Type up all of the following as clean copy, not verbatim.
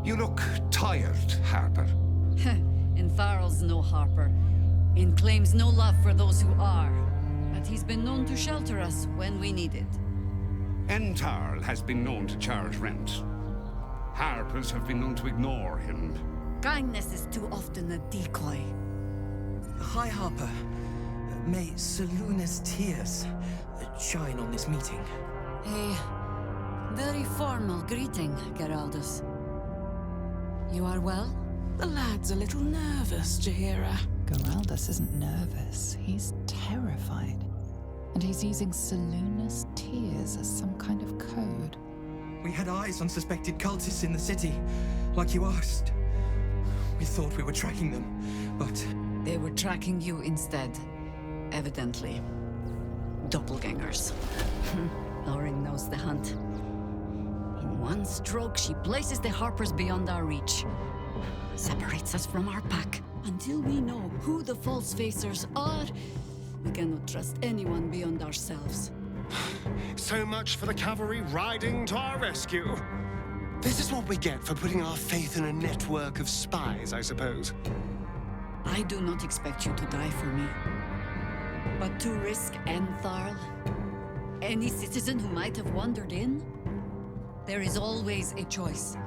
You look tired, Harper. In Farrell's no Harper. In claims no love for those who are. But he's been known to shelter us when we need it. Entarl has been known to charge rent. Harpers have been known to ignore him. Kindness is too often a decoy. Hi, Harper. May Seluna's tears shine on this meeting. A very formal greeting, Geraldus. You are well? The lad's a little nervous, Jaheira. Geraldus isn't nervous. He's terrified. And he's using Seluna's tears as some kind of code. We had eyes on suspected cultists in the city, like you asked. We thought we were tracking them, but... They were tracking you instead, evidently. Doppelgangers. Lauren knows the hunt. In one stroke, she places the Harpers beyond our reach. Separates us from our pack. Until we know who the false facers are, we cannot trust anyone beyond ourselves. So much for the cavalry riding to our rescue. This is what we get for putting our faith in a network of spies, I suppose. I do not expect you to die for me. But to risk Entharl, any citizen who might have wandered in, there is always a choice.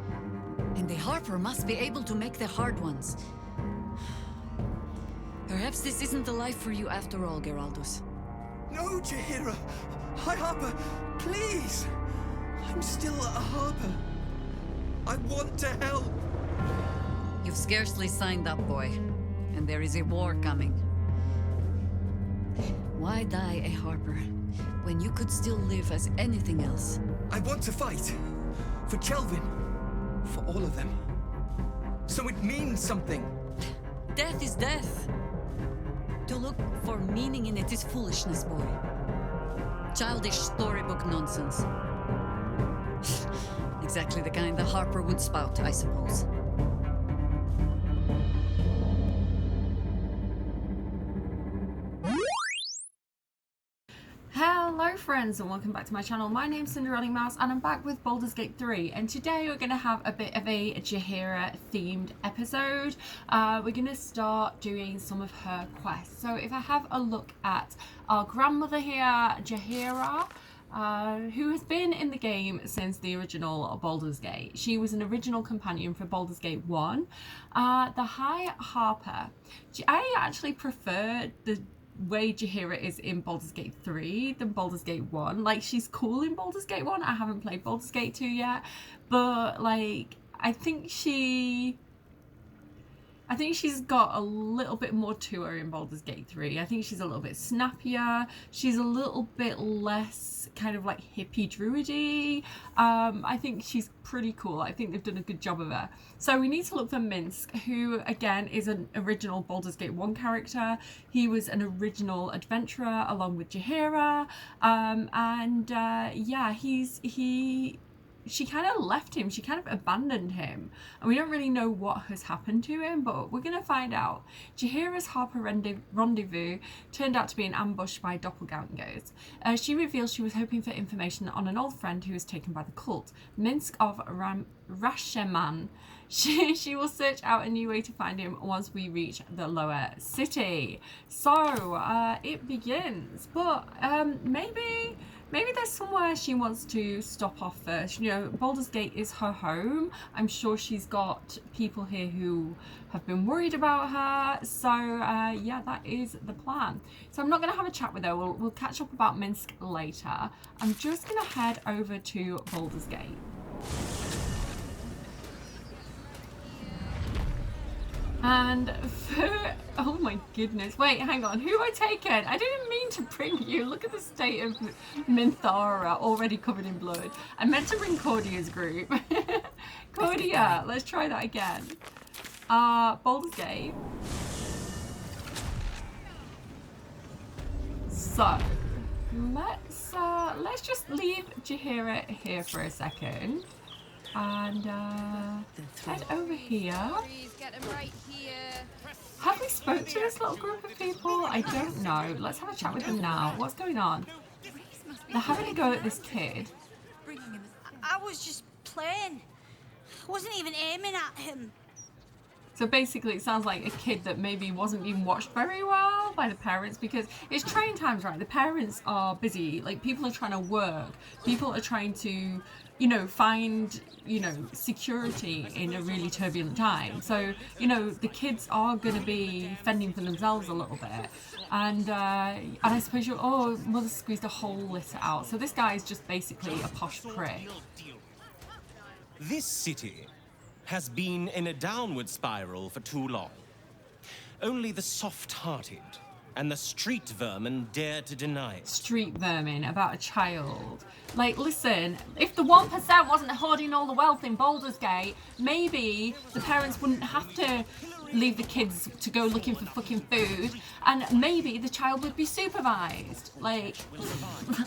And the Harper must be able to make the hard ones. Perhaps this isn't the life for you after all, Geraldus. No, Jaheira! Hi, Harper! Please! I'm still a Harper. I want to help! You've scarcely signed up, boy. And there is a war coming. Why die a Harper when you could still live as anything else? I want to fight. For Kelvin. For all of them. So it means something. Death is death. To look for meaning in it is foolishness, boy. Childish storybook nonsense. Exactly the kind the Harper would spout, I suppose. Hello friends and welcome back to my channel. My name's Cinderellimouse and I'm back with Baldur's Gate 3, and today we're going to have a bit of a Jaheira themed episode. We're going to start doing some of her quests. So if I have a look at our grandmother here, Jaheira, who has been in the game since the original Baldur's Gate. She was an original companion for Baldur's Gate 1. The High Harper. I actually prefer the way Jaheira is in Baldur's Gate 3 than Baldur's Gate 1. Like, she's cool in Baldur's Gate 1. I haven't played Baldur's Gate 2 yet, but like I think she's got a little bit more to her in Baldur's Gate 3. I think she's a little bit snappier. She's a little bit less kind of like hippie druidy. I think she's pretty cool. I think they've done a good job of her. So we need to look for Minsc, who again is an original Baldur's Gate 1 character. He was an original adventurer along with Jaheira. Yeah, she kind of left him. She kind of abandoned him. And we don't really know what has happened to him, but we're going to find out. Jaheira's Harper rendezvous turned out to be an ambush by doppelgangers. She reveals she was hoping for information on an old friend who was taken by the cult, Minsc of Rasheman. She will search out a new way to find him once we reach the lower city. So it begins. But maybe there's somewhere she wants to stop off first. You know, Baldur's Gate is her home. I'm sure she's got people here who have been worried about her. So, yeah, that is the plan. So I'm not going to have a chat with her. We'll catch up about Minsc later. I'm just going to head over to Baldur's Gate. And oh my goodness, wait, hang on, who have I taken? I didn't mean to bring you. Look at the state of Minthara, already covered in blood. I meant to bring Cordia's group. Cordia, let's try that again. Baldur's Gate. So let's just leave Jaheira here for a second. And head over here. Have we spoke to this little group of people? I don't know. Let's have a chat with them now. What's going on? They're having a go at this kid. I was just playing. wasn't even aiming at him. So basically it sounds like a kid that maybe wasn't being watched very well by the parents, because it's train times, right? The parents are busy, like people are trying to work, people are trying to, you know, find, you know, security in a really turbulent time. So, you know, the kids are going to be fending for themselves a little bit. And I suppose you're, oh, mother squeezed a whole litter out. So this guy is just basically a posh prick. This city has been in a downward spiral for too long. Only the soft-hearted and the street vermin dare to deny it. Street vermin about a child. Like, listen, if the 1% wasn't hoarding all the wealth in Baldur's Gate, maybe the parents wouldn't have to leave the kids to go looking for fucking food, and maybe the child would be supervised. Like,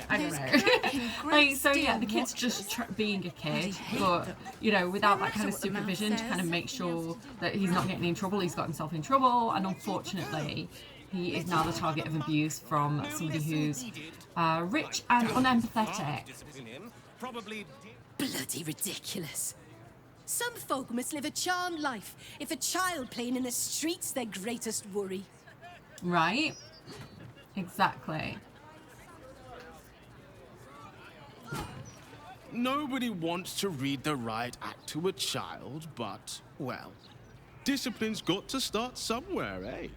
I don't know. Like, so yeah, the kid's just being a kid, but, you know, without that kind of supervision to kind of make sure that he's not getting in trouble, he's got himself in trouble, and unfortunately, he is now the target of abuse from somebody who's rich and unempathetic. Bloody ridiculous. Some folk must live a charmed life if a child playing in the street's their greatest worry. Right? Exactly. Nobody wants to read the riot act to a child, but, well, discipline's got to start somewhere, eh?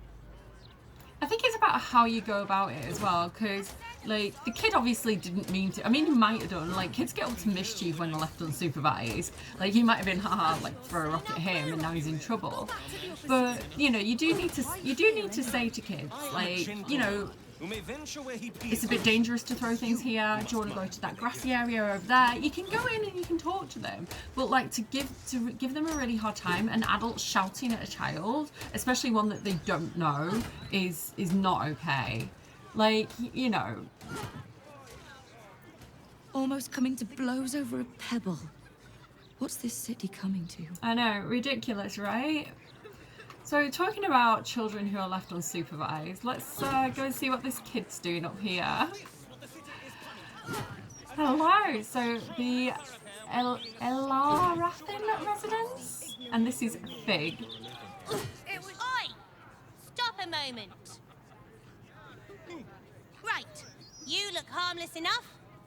I think it's about how you go about it as well, because, like, the kid obviously didn't mean to. I mean, he might have done. Like, kids get up to mischief when they're left unsupervised. Like, he might have been, haha, like, throw a rock at him, and now he's in trouble. But, you know, you do need to say to kids, like, you know, it's a bit dangerous to throw things here. Do you want to go to that grassy area over there? You can go in and you can talk to them, but like to give them a really hard time, an adult shouting at a child, especially one that they don't know, is not okay. Like, you know. Almost coming to blows over a pebble. What's this city coming to? I know, ridiculous, right? So, talking about children who are left unsupervised, let's go and see what this kid's doing up here. Hello! So, the Eralyne residence, and this is Fig. Oi! Stop a moment. Right, you look harmless enough.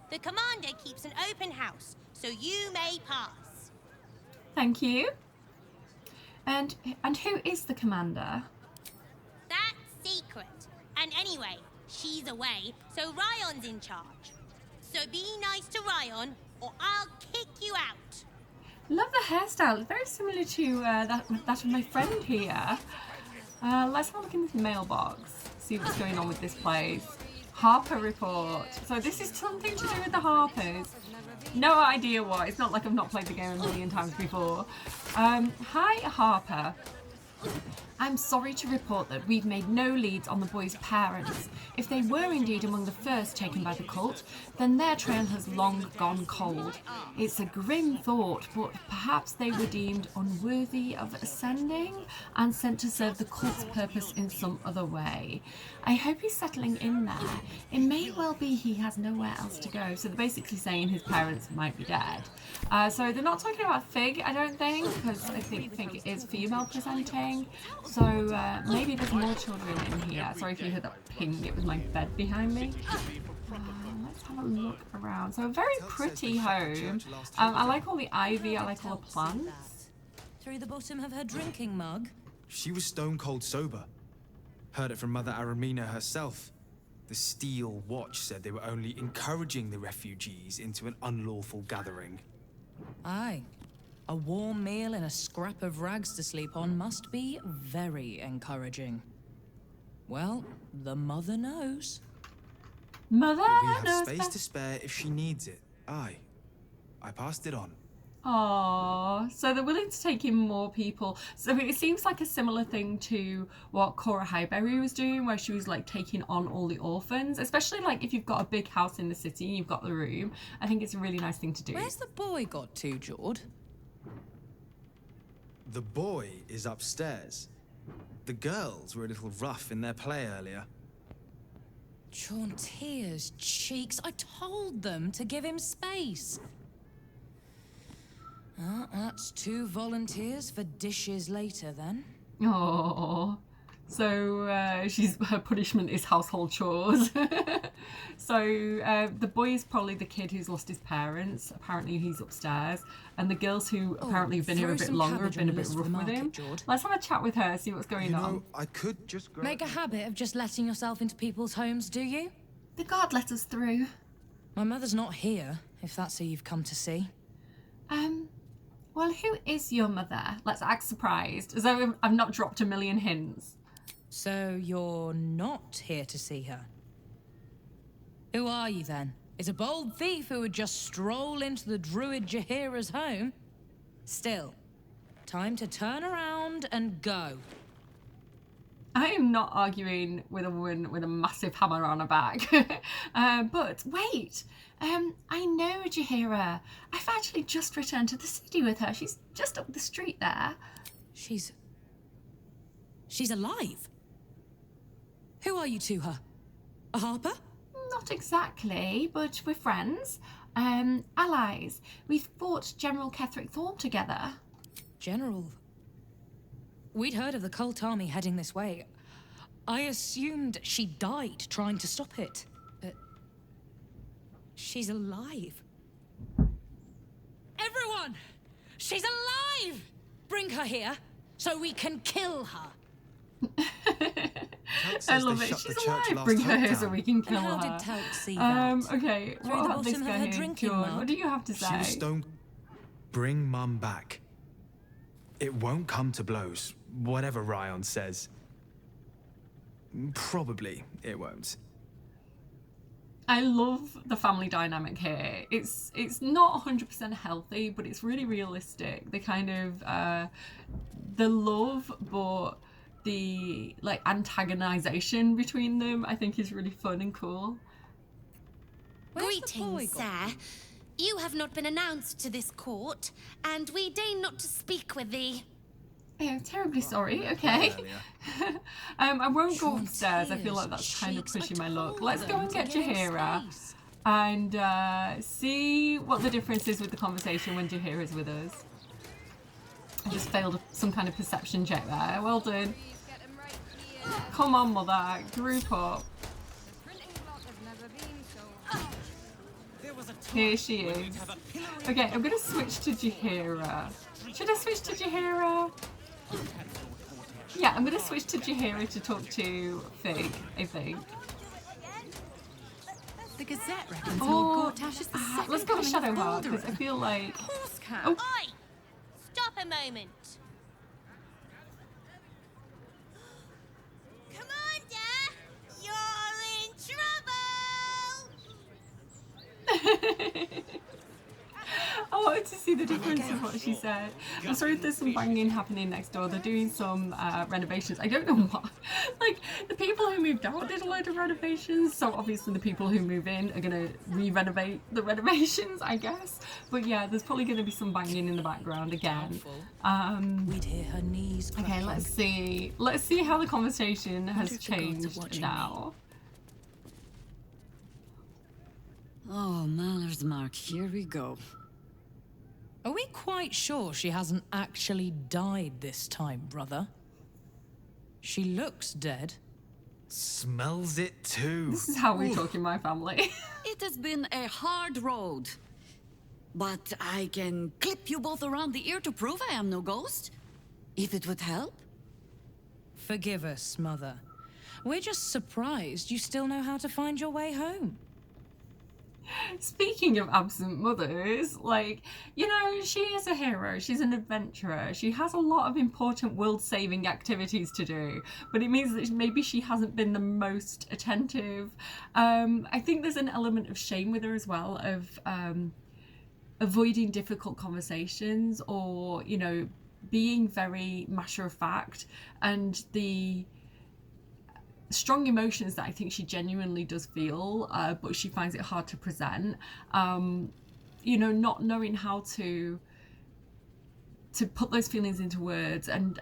The commander keeps an open house, so you may pass. Thank you. And who is the commander? That's secret. And anyway, she's away, so Ryon's in charge. So be nice to Ryon, or I'll kick you out. Love the hairstyle. It's very similar to that of my friend here. Let's have a look in this mailbox. See what's going on with this place. Harper report. So this is something to do with the Harpers. No idea what. It's not like I've not played the game a million times before. Hi, Harper. I'm sorry to report that we've made no leads on the boys' parents. If they were indeed among the first taken by the cult, then their trail has long gone cold. It's a grim thought, but perhaps they were deemed unworthy of ascending and sent to serve the cult's purpose in some other way. I hope he's settling in there. It may well be he has nowhere else to go. So they're basically saying his parents might be dead. So they're not talking about Fig, I don't think, because I think Fig is female presenting. So maybe there's more children in here. Sorry if you heard that ping, it was my bed behind me. Let's have a look around. So a very pretty home. I like all the ivy, I like all the plants. Through the bottom of her drinking mug? She was stone cold sober. Heard it from Mother Aramina herself. The Steel Watch said they were only encouraging the refugees into an unlawful gathering. Aye. A warm meal and a scrap of rags to sleep on must be very encouraging. Well, the mother knows. Mother We knows have space best. to spare if she needs it. Aye. I passed it on. Aww, so they're willing to take in more people. So it seems like a similar thing to what Cora Highberry was doing, where she was like taking on all the orphans, especially like if you've got a big house in the city and you've got the room. I think it's a really nice thing to do. Where's the boy got to, Jord? The boy is upstairs. The girls were a little rough in their play earlier. Chauntier's cheeks. I told them to give him space. That's 2 volunteers for dishes later, then. Oh, so her punishment is household chores. So the boy is probably the kid who's lost his parents. Apparently he's upstairs, and the girls who apparently have been here a bit longer have been a bit rough with him. Let's have a chat with her, see what's going on. I could just make a habit of just letting yourself into people's homes, do you? The guard let us through. My mother's not here, if that's who you've come to see. Well, who is your mother? Let's act surprised, as though I've not dropped a million hints. So you're not here to see her? Who are you then? Is a bold thief who would just stroll into the druid Jaheira's home? Still, time to turn around and go. I am not arguing with a woman with a massive hammer on her back. But wait, I know Jaheira. I've actually just returned to the city with her. She's just up the street there. She's alive? Who are you to her? A harper? Not exactly, but we're friends. Allies. We fought General Ketherick Thorn together. General? We'd heard of the cult army heading this way. I assumed she died trying to stop it. But she's alive. Everyone! She's alive! Bring her here so we can kill her. I love it. She's alive. Bring her here so we can kill her. How did Telk see that? Okay, what about this guy here? George, what do you have to say? Just don't bring Mum back. It won't come to blows, whatever Ryan says. Probably it won't. I love the family dynamic here. It's not 100% healthy, but it's really realistic. The kind of the love, but the like antagonization between them, I think, is really fun and cool. Greetings, sir. You have not been announced to this court, and we deign not to speak with thee. Oh, terribly sorry. Okay. I won't go upstairs. I feel like that's kind of pushing my luck. Let's go and get Jaheira and see what the difference is with the conversation when Jaheira's with us. I just failed some kind of perception check there. Well done. Come on, mother. Group up. Here she is. Okay, I'm going to switch to Jaheira. Should I switch to Jaheira? Yeah, I'm going to switch to Jaheira to talk to Fig, I think. The Gazette reckons Lord Gortash is the second let's go with coming of Shadowheart, Baldur. because I feel like... Oh. Oi! Stop a moment. Commander, you're in trouble! I wanted to see the difference of what she said. I'm sorry if there's some banging happening next door. They're doing some renovations. I don't know what. Like, the people who moved out did a load of renovations, so obviously the people who move in are going to re-renovate the renovations, I guess. But yeah, there's probably going to be some banging in the background again. We'd hear her knees okay, crackling. let's see. Let's see how the conversation has changed now. Oh, Maller's Mark, here we go. Are we quite sure she hasn't actually died this time, brother? She looks dead. Smells it too. This is how we talk in my family. It has been a hard road. But I can clip you both around the ear to prove I am no ghost. If it would help. Forgive us, Mother. We're just surprised you still know how to find your way home. Speaking of absent mothers, like, you know, she is a hero, she's an adventurer, she has a lot of important world-saving activities to do, but it means that maybe she hasn't been the most attentive. I think there's an element of shame with her as well, of avoiding difficult conversations, or, you know, being very matter-of-fact, and the strong emotions that I think she genuinely does feel, but she finds it hard to present. You know, not knowing how to put those feelings into words, and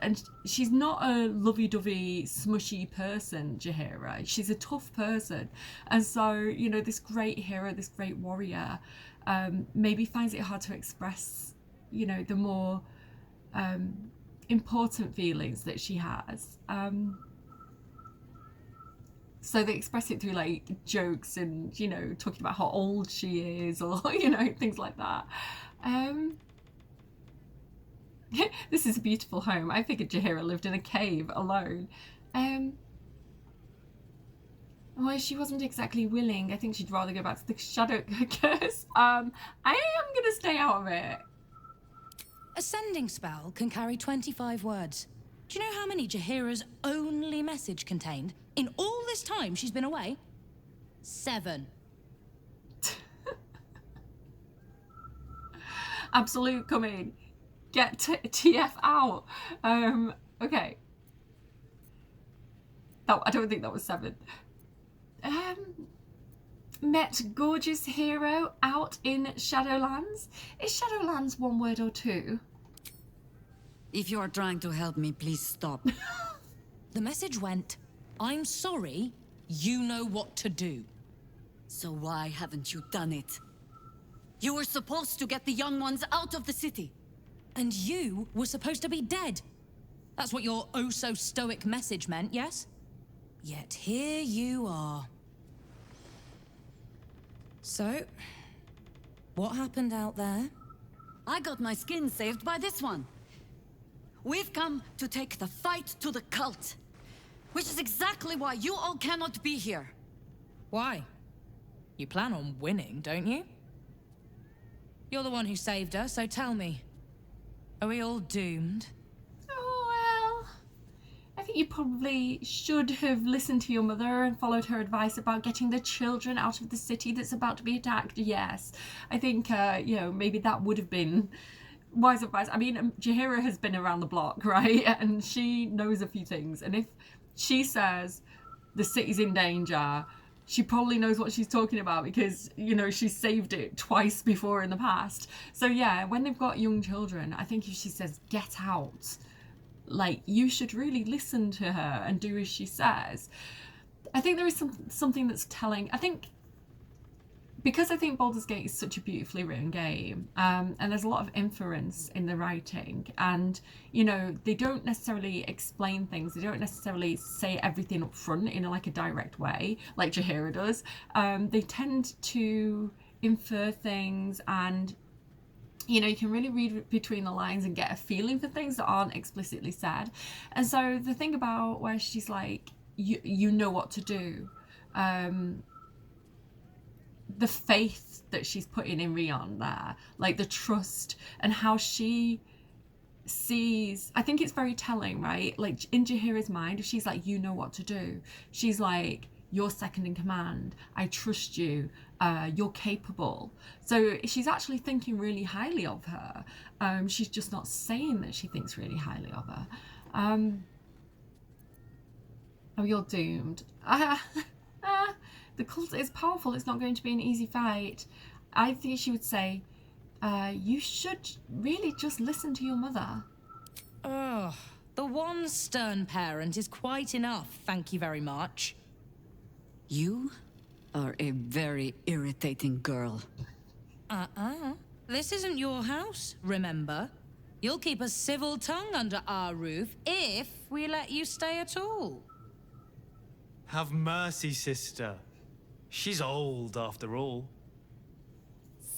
she's not a lovey-dovey, smushy person, Jaheira. She's a tough person, and so, you know, this great hero, this great warrior, maybe finds it hard to express you know, the more important feelings that she has. So they express it through like jokes and, you know, talking about how old she is, or, you know, things like that. This is a beautiful home. I figured Jaheira lived in a cave alone. Well, she wasn't exactly willing. I think she'd rather go back to the shadow curse. I am gonna stay out of it. A sending spell can carry 25 words. Do you know how many Jaheira's only message contained in all this time she's been away? 7. Absolute, come in. Get TF out. Okay. No, I don't think that was 7. Met gorgeous hero out in Shadowlands. Is Shadowlands 1 word or 2? If you are trying to help me, please stop. The message went, I'm sorry, you know what to do. So why haven't you done it? You were supposed to get the young ones out of the city. And you were supposed to be dead. That's what your oh-so-stoic message meant, yes? Yet here you are. So, what happened out there? I got my skin saved by this one. We've come to take the fight to the cult, which is exactly why you all cannot be here. Why? You plan on winning, don't you? You're the one who saved her, so tell me. Are we all doomed? Oh, well, I think you probably should have listened to your mother and followed her advice about getting the children out of the city that's about to be attacked. Yes, I think, you know, maybe that would have been wise advice. I mean, Jaheira has been around the block, right? And she knows a few things. And if she says the city's in danger, she probably knows what she's talking about because, you know, she saved it twice before in the past. So yeah, when they've got young children, I think if she says, get out, like, you should really listen to her and do as she says. I think there is something that's telling. Because I think Baldur's Gate is such a beautifully written game, and there's a lot of inference in the writing, and, you know, they don't necessarily explain things, they don't necessarily say everything up front in like a direct way, like Jaheira does. They tend to infer things, and, you know, you can really read between the lines and get a feeling for things that aren't explicitly said. And so the thing about where she's like, you know what to do, the faith that she's putting in Rion there, like the trust and how she sees, I think it's very telling, right? Like in Jaheira's mind, if she's like, you know what to do, she's like, you're second in command, I trust you, you're capable. So she's actually thinking really highly of her. She's just not saying that she thinks really highly of her. Oh, you're doomed. The cult is powerful. It's not going to be an easy fight. I think she would say, you should really just listen to your mother. Oh, the one stern parent is quite enough, thank you very much. You are a very irritating girl. This isn't your house, remember? You'll keep a civil tongue under our roof if we let you stay at all. Have mercy, sister. She's old, after all.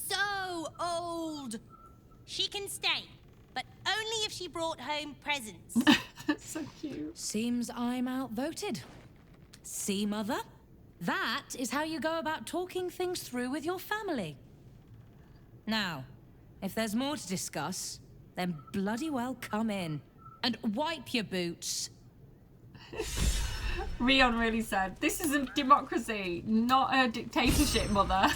So old! She can stay, but only if she brought home presents. So cute. Seems I'm outvoted. See, Mother? That is how you go about talking things through with your family. Now, if there's more to discuss, then bloody well come in. And wipe your boots. Rion really said, this is a democracy, not a dictatorship, Mother.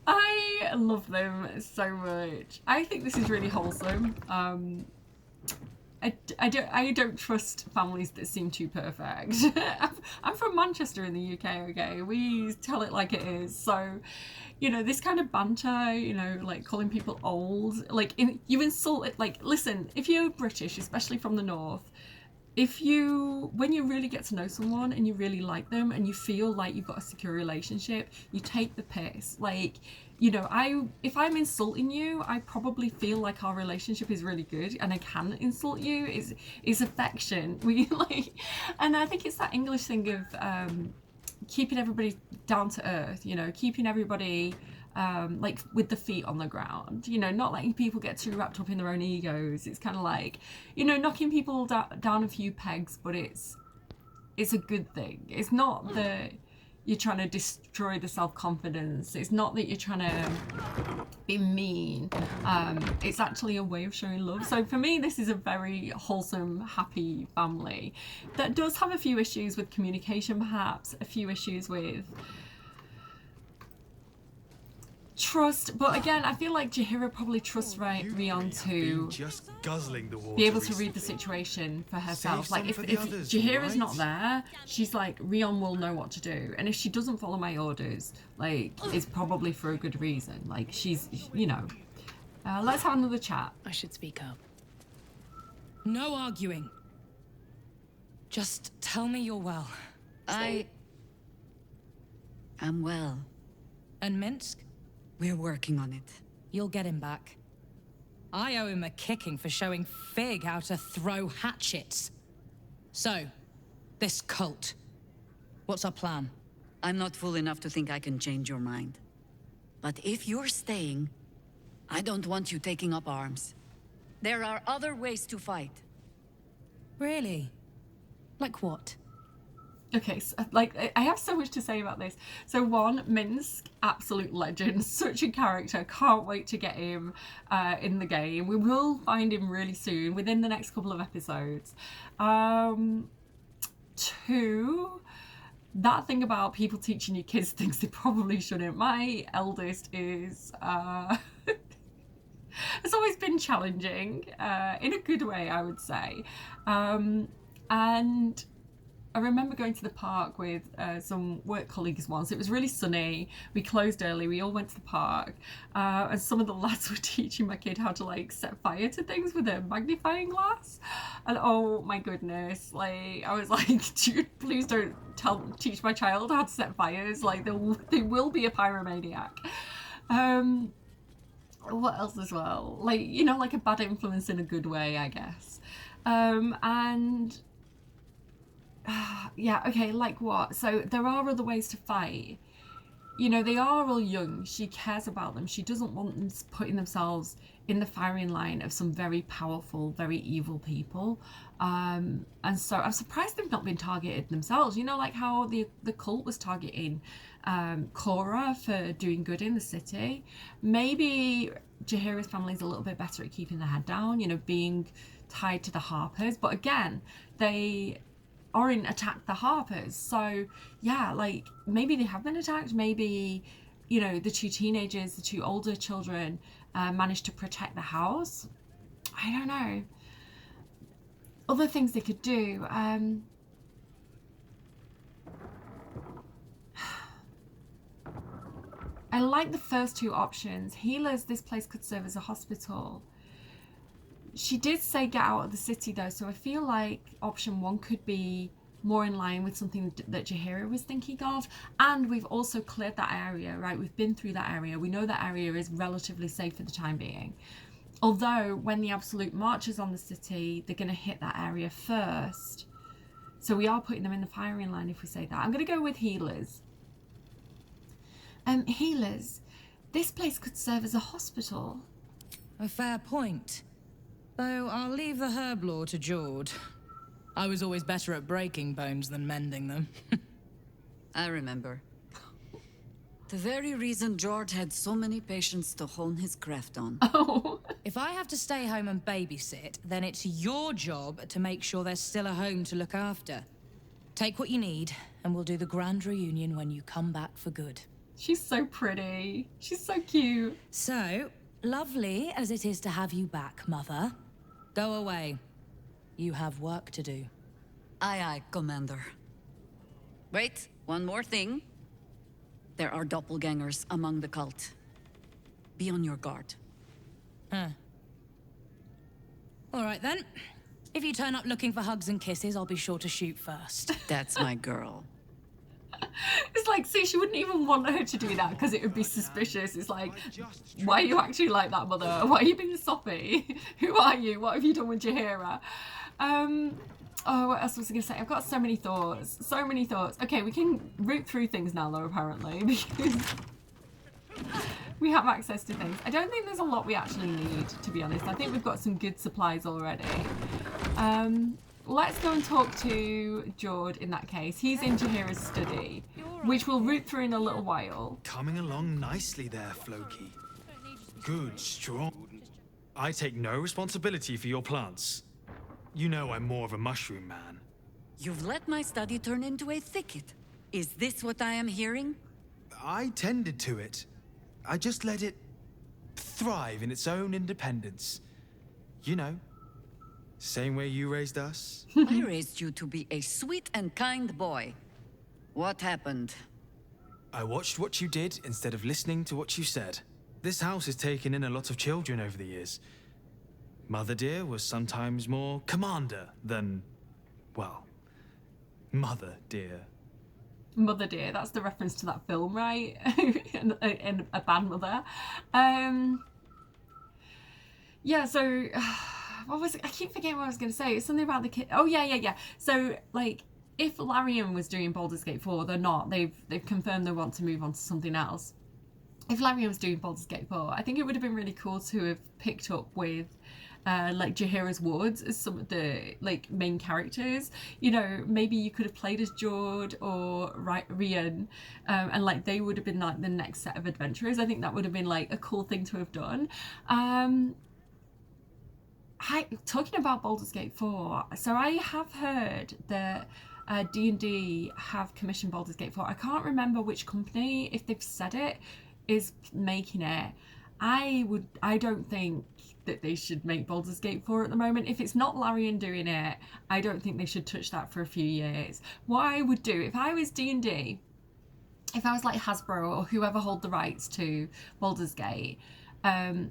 I love them so much. I think this is really wholesome. I don't trust families that seem too perfect. I'm from Manchester in the UK, okay? We tell it like it is. So, you know, this kind of banter, you know, like calling people old, like you insult it. Like, listen, if you're British, especially from the north, when you really get to know someone and you really like them and you feel like you've got a secure relationship, you take the piss. Like, you know, if I'm insulting you, I probably feel like our relationship is really good, and I can insult you. It's affection. We like, and I think it's that English thing of keeping everybody down to earth. You know, keeping everybody like with the feet on the ground. You know, not letting people get too wrapped up in their own egos. It's kind of like, you know, knocking people down a few pegs, but it's a good thing. It's not that you're trying to destroy the self-confidence. It's not that you're trying to be mean. It's actually a way of showing love. So for me, this is a very wholesome, happy family that does have a few issues with communication, perhaps, a few issues with trust, but again, I feel like Jaheira probably trusts Rion to just guzzling the water be able to read the situation for herself. Like if Jaheira's not there, she's like, Rion will know what to do, and if she doesn't follow my orders, like it's probably for a good reason. Like she's, you know. Let's have another chat. I should speak up. No arguing. Just tell me you're well. I am well. And Minsk? We're working on it. You'll get him back. I owe him a kicking for showing Fig how to throw hatchets. So, this cult. What's our plan? I'm not fool enough to think I can change your mind. But if you're staying, I don't want you taking up arms. There are other ways to fight. Really? Like what? Okay, so, like, I have so much to say about this. So one, Minsk, absolute legend, such a character, can't wait to get him in the game. We will find him really soon, within the next couple of episodes. Two, that thing about people teaching your kids things they probably shouldn't. My eldest is... it's always been challenging, in a good way, I would say. And I remember going to the park with some work colleagues once. It was really sunny. We closed early. We all went to the park. And some of the lads were teaching my kid how to like set fire to things with a magnifying glass. And oh my goodness, like I was like, dude, please don't teach my child how to set fires. Like they will be a pyromaniac. What else as well? Like, you know, like a bad influence in a good way, I guess. And yeah, okay, like what? So there are other ways to fight. You know, they are all young. She cares about them. She doesn't want them putting themselves in the firing line of some very powerful, very evil people. And so I'm surprised they've not been targeted themselves. You know, like how the cult was targeting Cora for doing good in the city. Maybe Jaheira's family is a little bit better at keeping their head down, you know, being tied to the Harpers. But again, Orin attacked the Harpers, so yeah, like maybe they have been attacked. Maybe, you know, the two teenagers, the two older children managed to protect the house. I don't know. Other things they could do. I like the first two options. Healers, this place could serve as a hospital. She did say get out of the city though, so I feel like option one could be more in line with something that Jaheira was thinking of. And we've also cleared that area, right? We've been through that area. We know that area is relatively safe for the time being. Although when the Absolute marches on the city, they're going to hit that area first. So we are putting them in the firing line if we say that. I'm going to go with healers. Healers, this place could serve as a hospital. A fair point. Though I'll leave the herb lore to Jord. I was always better at breaking bones than mending them. I remember. The very reason Jord had so many patients to hone his craft on. Oh. If I have to stay home and babysit, then it's your job to make sure there's still a home to look after. Take what you need, and we'll do the grand reunion when you come back for good. She's so pretty. She's so cute. So, lovely as it is to have you back, Mother. Go away. You have work to do. Aye, aye, Commander. Wait, one more thing. There are doppelgangers among the cult. Be on your guard. Huh. All right then. If you turn up looking for hugs and kisses, I'll be sure to shoot first. That's my girl. It's like, see, she wouldn't even want her to do that because it would be suspicious. It's like, why are you acting like that, mother? Why are you being soppy? Who are you? What have you done with Jaheira? Oh, what else was I going to say? I've got so many thoughts. So many thoughts. Okay, we can root through things now, though, apparently, because we have access to things. I don't think there's a lot we actually need, to be honest. I think we've got some good supplies already. Let's go and talk to Jord in that case. He's in Jaheira's study, which we'll root through in a little while. Coming along nicely there, Floki. Good, strong. I take no responsibility for your plants. You know I'm more of a mushroom man. You've let my study turn into a thicket. Is this what I am hearing? I tended to it. I just let it thrive in its own independence. You know, same way you raised us. I raised you to be a sweet and kind boy. What happened? I watched what you did instead of listening to what you said. This house has taken in a lot of children over the years. Mother dear was sometimes more commander than, well, mother dear. Mother dear, that's the reference to that film, right? in a bad mother. Yeah, so what was it? I keep forgetting what I was going to say. It's something about the kid. Oh yeah. So like, if Larian was doing Baldur's Gate 4, they're not. They've confirmed they want to move on to something else. If Larian was doing Baldur's Gate 4, I think it would have been really cool to have picked up with like Jaheira's Woods as some of the like main characters. You know, maybe you could have played as Jord or Rian, and like they would have been like the next set of adventurers. I think that would have been like a cool thing to have done. Talking about Baldur's Gate 4, so I have heard that D&D have commissioned Baldur's Gate 4. I can't remember which company, if they've said it, is making it. I don't think that they should make Baldur's Gate 4 at the moment. If it's not Larian doing it, I don't think they should touch that for a few years. What I would do, if I was D&D, if I was like Hasbro or whoever hold the rights to Baldur's Gate, I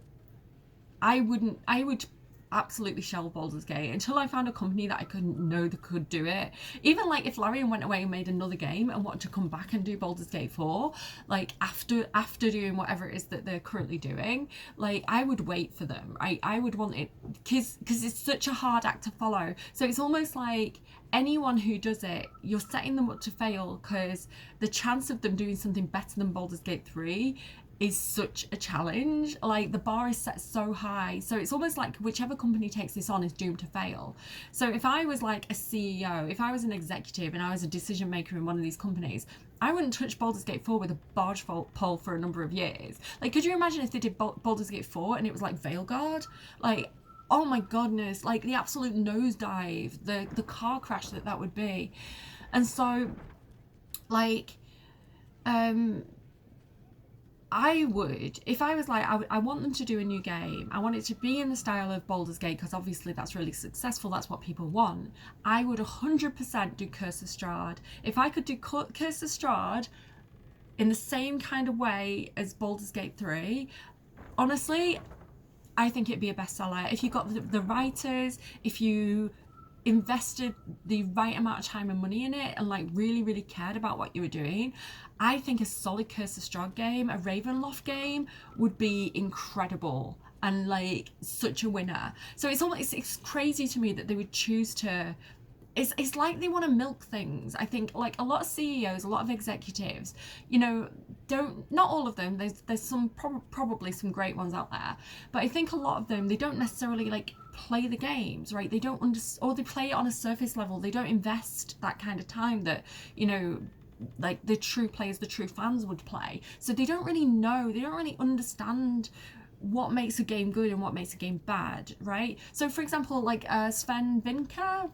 would absolutely shelve Baldur's Gate until I found a company that I couldn't know that could do it. Even like if Larian went away and made another game and wanted to come back and do Baldur's Gate 4, like after doing whatever it is that they're currently doing, like I would wait for them. I would want it because it's such a hard act to follow. So it's almost like anyone who does it, you're setting them up to fail, because the chance of them doing something better than Baldur's Gate 3 is such a challenge. Like the bar is set so high, so it's almost like whichever company takes this on is doomed to fail. So if I was like a CEO, if I was an executive and I was a decision maker in one of these companies, I wouldn't touch Baldur's Gate 4 with a barge pole for a number of years. Like, could you imagine if they did Baldur's Gate 4 and it was like Veilguard? Like, oh my goodness, like the absolute nosedive, the car crash that would be. And so like I would, if I was like, I want them to do a new game, I want it to be in the style of Baldur's Gate, because obviously that's really successful, that's what people want, I would 100% do Curse of Strahd. If I could do Curse of Strahd in the same kind of way as Baldur's Gate 3, honestly, I think it'd be a bestseller. If you got the writers, if you invested the right amount of time and money in it and like really cared about what you were doing, I think a solid Curse of Strahd game, a Ravenloft game, would be incredible and like such a winner. So it's crazy to me that they would choose to. It's like they want to milk things. I think like a lot of CEOs, a lot of executives, you know, not all of them, there's some probably some great ones out there, but I think a lot of them, they don't necessarily like play the games, right? They don't or they play it on a surface level. They don't invest that kind of time that, you know, like the true players, the true fans would play. So they don't really know, they don't really understand what makes a game good and what makes a game bad, right? So for example, like Sven Vinka,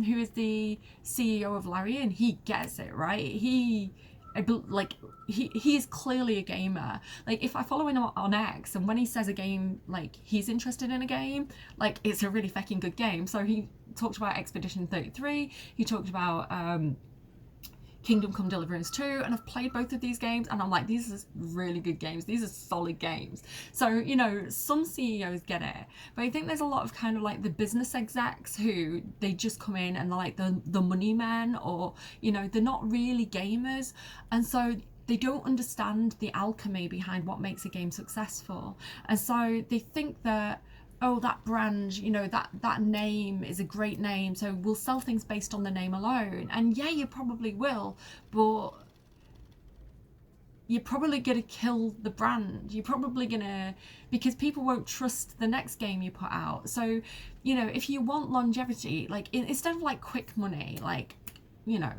who is the CEO of Larian, he gets it, right? He is clearly a gamer. Like if I follow him on X, and when he says a game, like he's interested in a game, like it's a really fucking good game. So he talked about Expedition 33, he talked about Kingdom Come Deliverance 2, and I've played both of these games, and I'm like, these are really good games. These are solid games. So, you know, some CEOs get it, but I think there's a lot of kind of like the business execs who they just come in and they're like the money men, or, you know, they're not really gamers, and so they don't understand the alchemy behind what makes a game successful. And so they think that, oh, that brand, you know, that name is a great name, so we'll sell things based on the name alone. And yeah, you probably will, but you're probably going to kill the brand. You're probably going to, because people won't trust the next game you put out. So, you know, if you want longevity, like instead of like quick money, like, you know,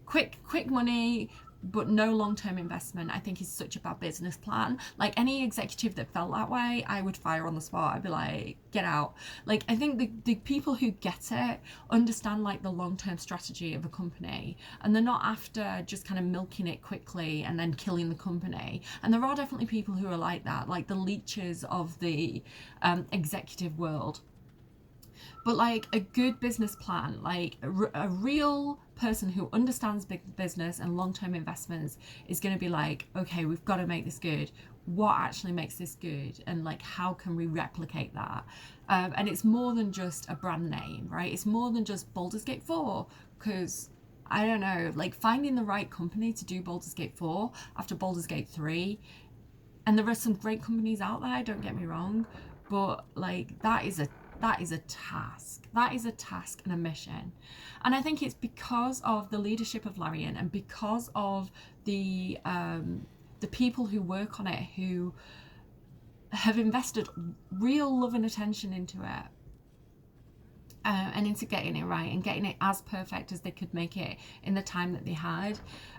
quick money, but no long-term investment, I think is such a bad business plan. Like any executive that felt that way, I would fire on the spot. I'd be like, get out. Like, I think the people who get it understand like the long-term strategy of a company, and they're not after just kind of milking it quickly and then killing the company. And there are definitely people who are like that, like the leeches of the executive world. But like a good business plan, like a real person who understands big business and long-term investments is going to be like, okay, we've got to make this good. What actually makes this good? And like, how can we replicate that? And it's more than just a brand name, right? It's more than just Baldur's Gate 4, because I don't know, like finding the right company to do Baldur's Gate 4 after Baldur's Gate 3, and there are some great companies out there, don't get me wrong, but like that is a task. That is a task and a mission. And I think it's because of the leadership of Larian, and because of the people who work on it, who have invested real love and attention into it, and into getting it right and getting it as perfect as they could make it in the time that they had.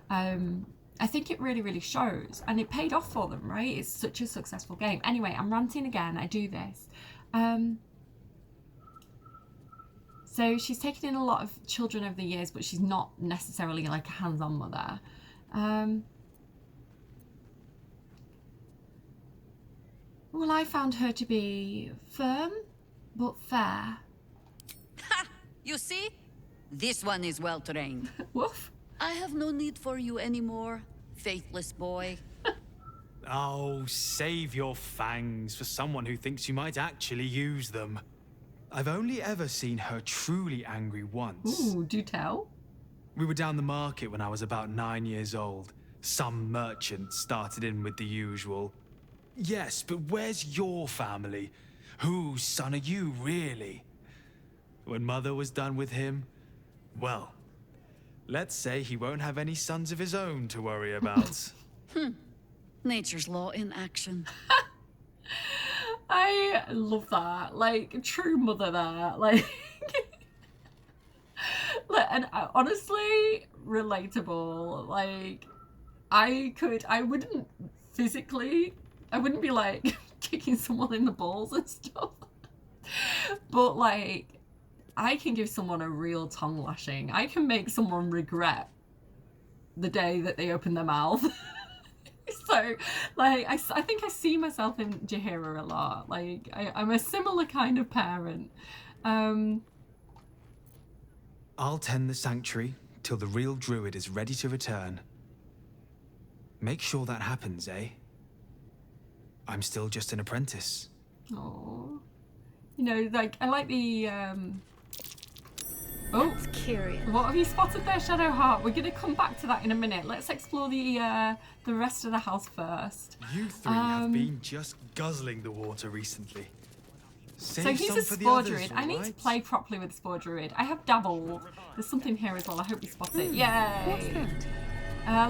I think it really, really shows, and it paid off for them, right? It's such a successful game. Anyway, I'm ranting again. I do this. So she's taken in a lot of children over the years, but she's not necessarily like a hands-on mother. Well, I found her to be firm, but fair. Ha! You see? This one is well-trained. Woof. I have no need for you anymore, faithless boy. Oh, save your fangs for someone who thinks you might actually use them. I've only ever seen her truly angry once. Ooh, do tell. We were down the market when I was about 9 years old. Some merchant started in with the usual, "Yes, but where's your family? Whose son are you, really?" When Mother was done with him, well, let's say he won't have any sons of his own to worry about. Nature's law in action. I love that. Like, true mother there. Like, and honestly, relatable. Like, I wouldn't be like kicking someone in the balls and stuff. But like, I can give someone a real tongue lashing. I can make someone regret the day that they open their mouth. So, like, I think I see myself in Jaheira a lot. Like, I'm a similar kind of parent. I'll tend the sanctuary till the real druid is ready to return. Make sure that happens, eh? I'm still just an apprentice. Oh, you know, like, I like the, Oh, curious. What have you spotted there, Shadowheart? We're going to come back to that in a minute. Let's explore the rest of the house first. You three have been just guzzling the water recently. So he's a spore druid. I need to play properly with the spore druid. I have dabbled. There's something here as well. I hope you spot it. Yay! What's that?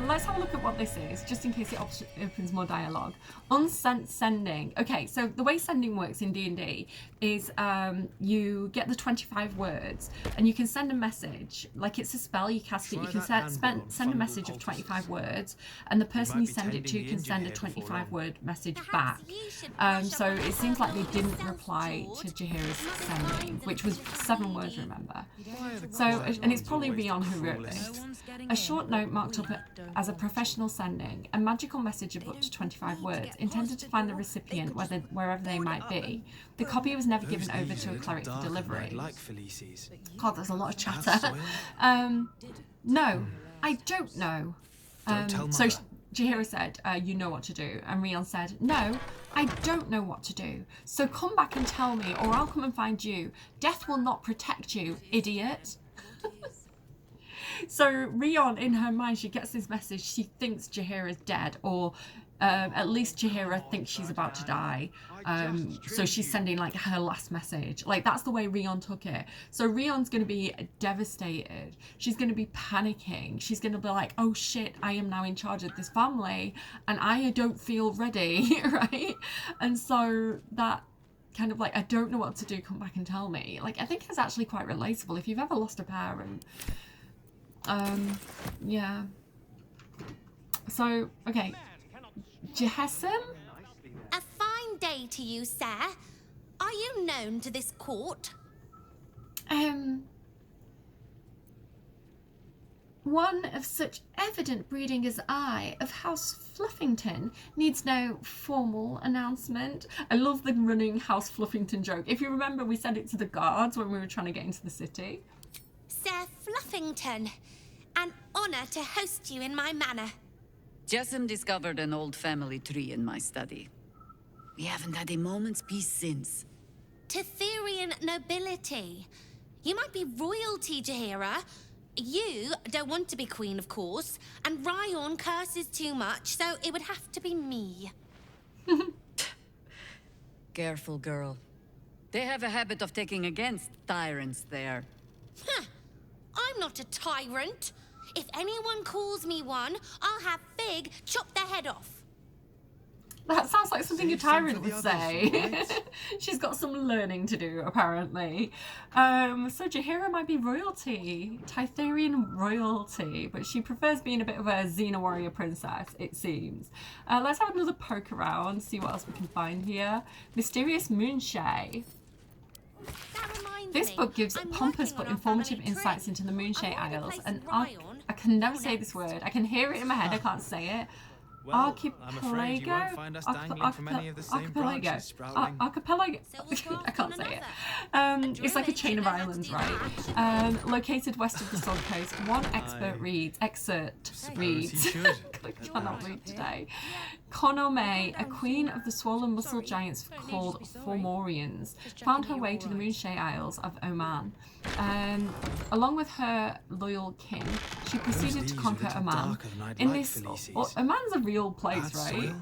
Let's have a look at what this is, just in case it opens more dialogue. Unsent sending. Okay, so the way sending works in D&D is you get the 25 words and you can send a message. Like, it's a spell, you cast it, you can send a message of 25 words, and the person you send it to can send a 25-word message back. So it seems like they didn't reply to Jaheira's sending, which was 7 words, remember? So, and it's probably beyond who wrote this. A short note marked up as a professional sending, a magical message of up to 25 words, intended to find the recipient wherever they might be. The copy was never given over to a cleric for delivery. God, there's a lot of chatter. No, I don't know. Don't tell so Mother. Jaheira said, you know what to do. And Rion said, no, I don't know what to do. So come back and tell me, or I'll come and find you. Death will not protect you, idiot. So Rion, in her mind, she gets this message. She thinks Jaheira's dead, or at least Jaheira thinks she's about to die. So she's sending like her last message. Like that's the way Rion took it. So Rion's going to be devastated. She's going to be panicking. She's going to be like, oh shit, I am now in charge of this family and I don't feel ready, right? And so that kind of like, I don't know what to do, come back and tell me. Like I think it's actually quite relatable if you've ever lost a parent. Yeah. So, okay. Jehesem? A fine day to you, sir. Are you known to this court? One of such evident breeding as I, of House Fluffington, needs no formal announcement. I love the running House Fluffington joke. If you remember, we said it to the guards when we were trying to get into the city. Sir Fluffington, an honour to host you in my manor. Jessam discovered an old family tree in my study. We haven't had a moment's peace since. Toatherian nobility. You might be royalty, Jaheira. You don't want to be queen, of course, and Ryon curses too much, so it would have to be me. Careful, girl. They have a habit of taking against tyrants there. Huh. I'm not a tyrant. If anyone calls me one, I'll have Fig chop their head off. That sounds like something a tyrant would say. Right? She's got some learning to do, apparently. So Jaheira might be royalty, Toatherian royalty, but she prefers being a bit of a Xena warrior princess, it seems. Let's have another poke around, see what else we can find here. Mysterious Moonshay. This book gives pompous but informative insights into the Moonshay Isles, and I can never say this word. I can hear it in my head, I can't say it. Well, Archipelago? I can't say it. It's like a chain of islands, right? Located west of the Sun Coast. One excerpt reads, I cannot read today. Konome, a queen of the swollen muscle giants called Fomorians, found her way to the Moonshay Isles of Oman. Along with her loyal kin, she proceeded to conquer Oman. In this, Oman's a real place, right?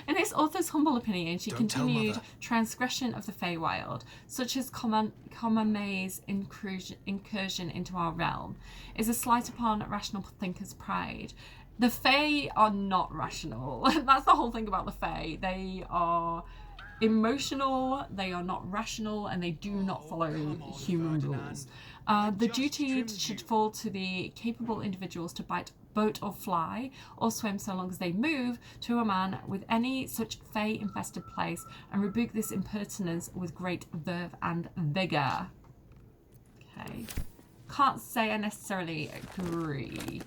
In this author's humble opinion, she continued transgression of the Feywild, such as Komame's incursion into our realm, is a slight upon rational thinkers' pride. The Fae are not rational. That's the whole thing about the Fae. They are emotional, they are not rational, and they do not follow human rules. The duty should fall to the capable individuals to bite, boat or fly, or swim so long as they move to a man with any such Fae-infested place, and rebuke this impertinence with great verve and vigour. Okay. Can't say I necessarily agree.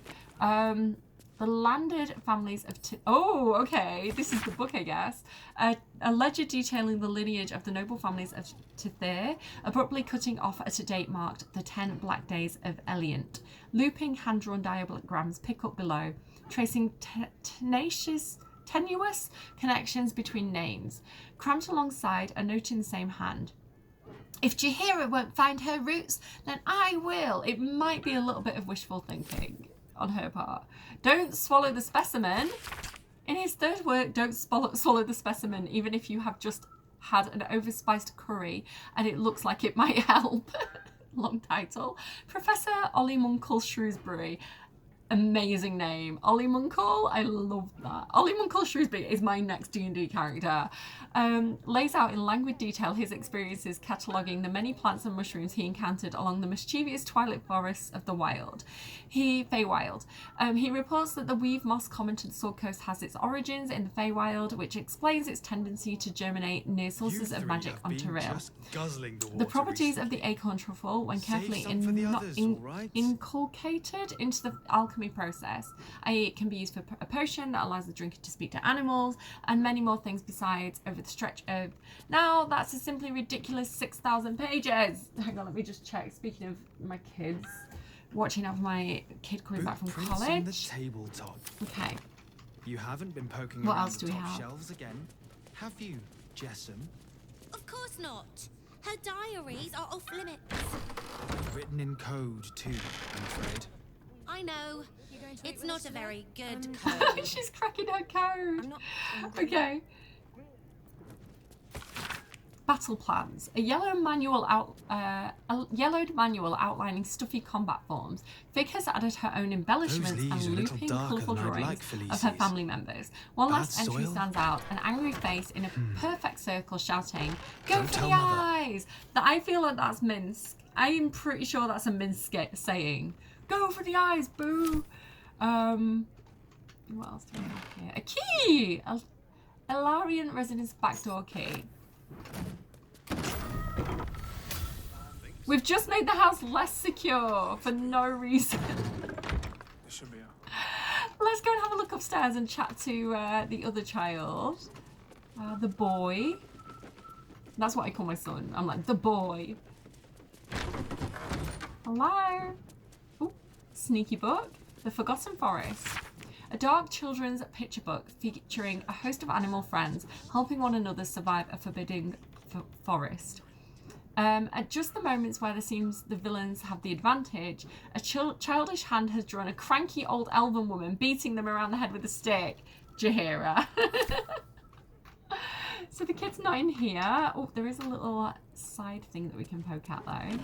The landed families of... Oh, okay. This is the book, I guess. A ledger detailing the lineage of the noble families of Toarie, abruptly cutting off at a date marked the 10 black days of Eliant. Looping hand-drawn diagrams pick up below, tracing tenuous connections between names. Cramped alongside a note in the same hand. If Jaheira won't find her roots, then I will. It might be a little bit of wishful thinking on her part. Don't swallow the specimen. In his third work, don't swallow the specimen, even if you have just had an overspiced curry and it looks like it might help. Long title. Professor Ollie Munkle Shrewsbury. Amazing name. Ollie Munkle, I love that. Ollie Munkle Shrewsbury is my next D&D character. Lays out in languid detail his experiences cataloguing the many plants and mushrooms he encountered along the mischievous twilight forests of the Feywild. He reports that the weave moss common to the Sword Coast has its origins in the Feywild, which explains its tendency to germinate near sources of magic on Toarie. The properties of the acorn truffle, when carefully inculcated into the alchemy process, i.e. it can be used for a potion that allows the drinker to speak to animals, and many more things besides over the stretch of... Now, that's a simply ridiculous 6,000 pages. Hang on, let me just check. Speaking of my kids, watching over my kid coming back from Footprints college. on the tabletop. Okay. You haven't been poking What around else do the we top have? shelves again, have you, Jessam? Of course not. Her diaries are off limits. Written in code too, I'm afraid. I know. It's not a very good code. She's cracking her code. I'm not. Okay. Battle plans. A yellowed manual outlining stuffy combat forms. Fig has added her own embellishments Those leaves and are a little looping, darker colourful than I'd drawings like for of her Lisi's. family members. One Bad last entry soil? stands out, an angry face in a perfect circle shouting, "Go Don't for tell the Mother." eyes!" That I feel like that's Minsk. I am pretty sure that's a Minsk saying. Go for the eyes, boo! What else do we have here? A key! Elarian residence backdoor key. We've just made the house less secure for no reason. Should be. Let's go and have a look upstairs and chat to the other child. The boy. That's what I call my son. I'm like, the boy. Hello. Ooh, sneaky book. The Forgotten Forest. A dark children's picture book featuring a host of animal friends helping one another survive a forbidding forest. At just the moments where there seems the villains have the advantage, a childish hand has drawn a cranky old elven woman beating them around the head with a stick. Jaheira. So the kid's not in here. Oh, there is a little side thing that we can poke at though.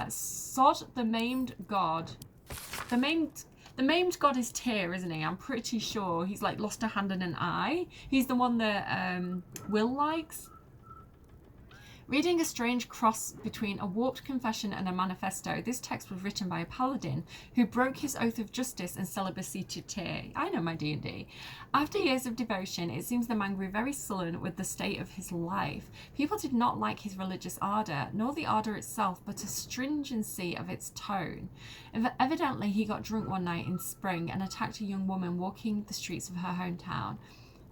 Sod, the maimed god. The maimed god is Tyr, isn't he? I'm pretty sure he's like lost a hand and an eye. He's the one that Will likes. Reading a strange cross between a warped confession and a manifesto, this text was written by a paladin who broke his oath of justice and celibacy to Tyr. I know my D&D. After years of devotion, it seems the man grew very sullen with the state of his life. People did not like his religious ardour, nor the ardour itself, but a stringency of its tone. Evidently, he got drunk one night in spring and attacked a young woman walking the streets of her hometown.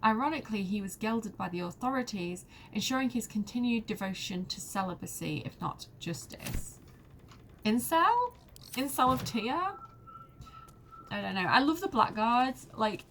Ironically, he was gelded by the authorities, ensuring his continued devotion to celibacy, if not justice. Incel? Incel of Tyr? I don't know. I love the blackguards, like,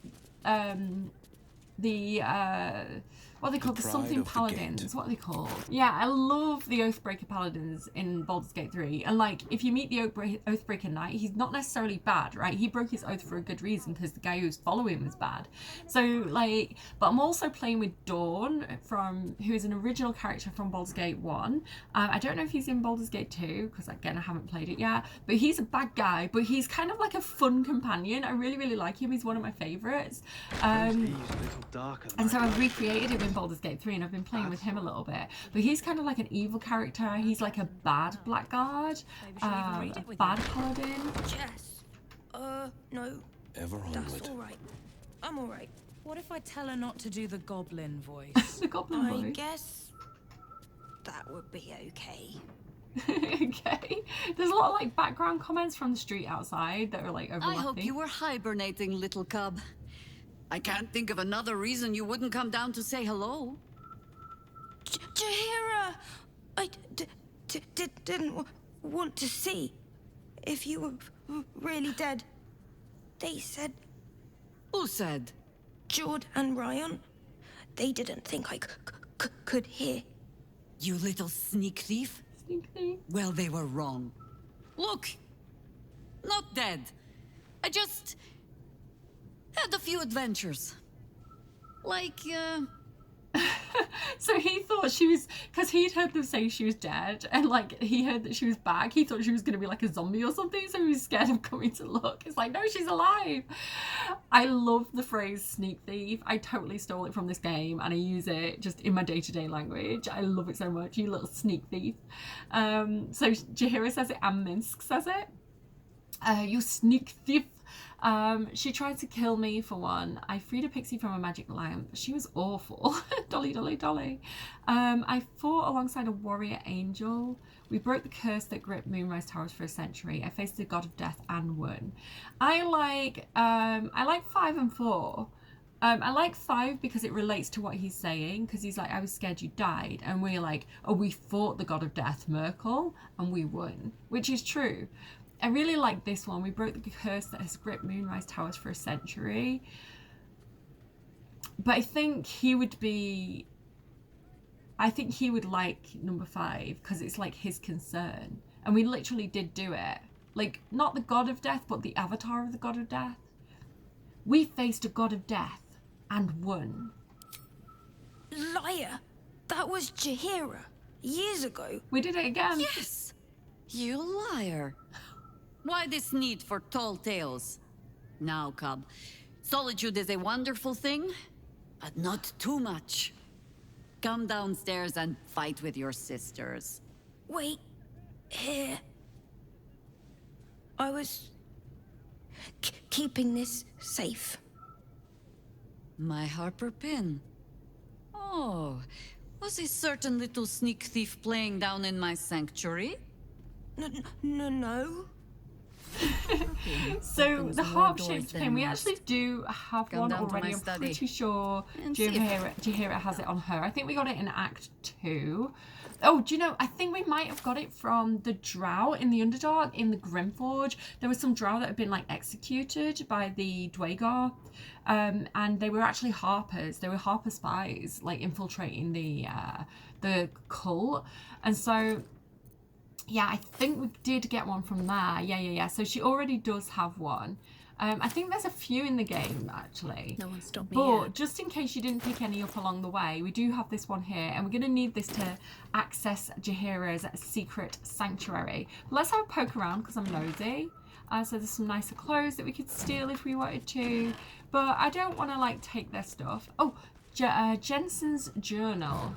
what are they called? The something paladins. What are they called? Yeah, I love the Oathbreaker paladins in Baldur's Gate 3. And like, if you meet the Oathbreaker knight, he's not necessarily bad, right? He broke his oath for a good reason because the guy who was following him was bad. So like, but I'm also playing with Dawn who is an original character from Baldur's Gate 1. I don't know if he's in Baldur's Gate 2 because again, I haven't played it yet. But he's a bad guy, but he's kind of like a fun companion. I really, really like him. He's one of my favourites. And so I've recreated him in Baldur's Gate 3 and I've been playing with him a little bit. But he's kind of like an evil character. He's like a bad blackguard, a bad paladin. Jess, no. Ever onward. That's all right. I'm all right. What if I tell her not to do the goblin voice? The goblin voice? I guess that would be okay. Okay. There's a lot of like background comments from the street outside that are like overlapping. I hope you were hibernating, little cub. I can't think of another reason you wouldn't come down to say hello. Jaheira! I didn't want to see if you were really dead. They said... Who said? Jord and Ryan. They didn't think I could hear. You little sneak thief? Sneak thief? Well, they were wrong. Look, not dead. I just had a few adventures. Like, So he thought she was, because he'd heard them say she was dead, and like he heard that she was back. He thought she was going to be like a zombie or something, so he was scared of coming to look. It's like, no, she's alive. I love the phrase sneak thief. I totally stole it from this game, and I use it just in my day-to-day language. I love it so much, you little sneak thief. So Jaheira says it and Minsk says it. You sneak thief. She tried to kill me for one. I freed a pixie from a magic lamp. She was awful. Dolly, dolly, dolly. I fought alongside a warrior angel. We broke the curse that gripped Moonrise Towers for a century. I faced the god of death and won. I like 5 and 4. I like 5 because it relates to what he's saying, because he's like, I was scared you died, and we're like, oh, we fought the god of death, Merkel, and we won, which is true. I really like this one. We broke the curse that has gripped Moonrise Towers for a century. But I think he would be... I think he would like number 5 because it's like his concern. And we literally did do it. Like, not the god of death, but the avatar of the god of death. We faced a god of death and won. Liar! That was Jaheira. Years ago. We did it again. Yes! You liar. Why this need for tall tales? Now, cub. Solitude is a wonderful thing, but not too much. Come downstairs and fight with your sisters. Wait. Here. I was... keeping this safe. My Harper pin. Oh, was a certain little sneak thief playing down in my sanctuary? No. So the harp-shaped pin, we actually do have one already. I'm pretty sure Jaheira has it on her. I think we got it in Act 2. Oh, do you know, I think we might have got it from the drow in the Underdark, in the Grimforge. There was some drow that had been like executed by the Dwagar, and they were actually harpers. They were harper spies, like infiltrating the cult. And so, yeah, I think we did get one from there. Yeah. So she already does have one. I think there's a few in the game, actually. No one stopped me But yet. just in case you didn't pick any up along the way, we do have this one here, and we're going to need this to access Jaheira's secret sanctuary. Let's have a poke around, because I'm nosy. So there's some nicer clothes that we could steal if we wanted to, but I don't want to, like, take their stuff. Oh, Jensen's journal.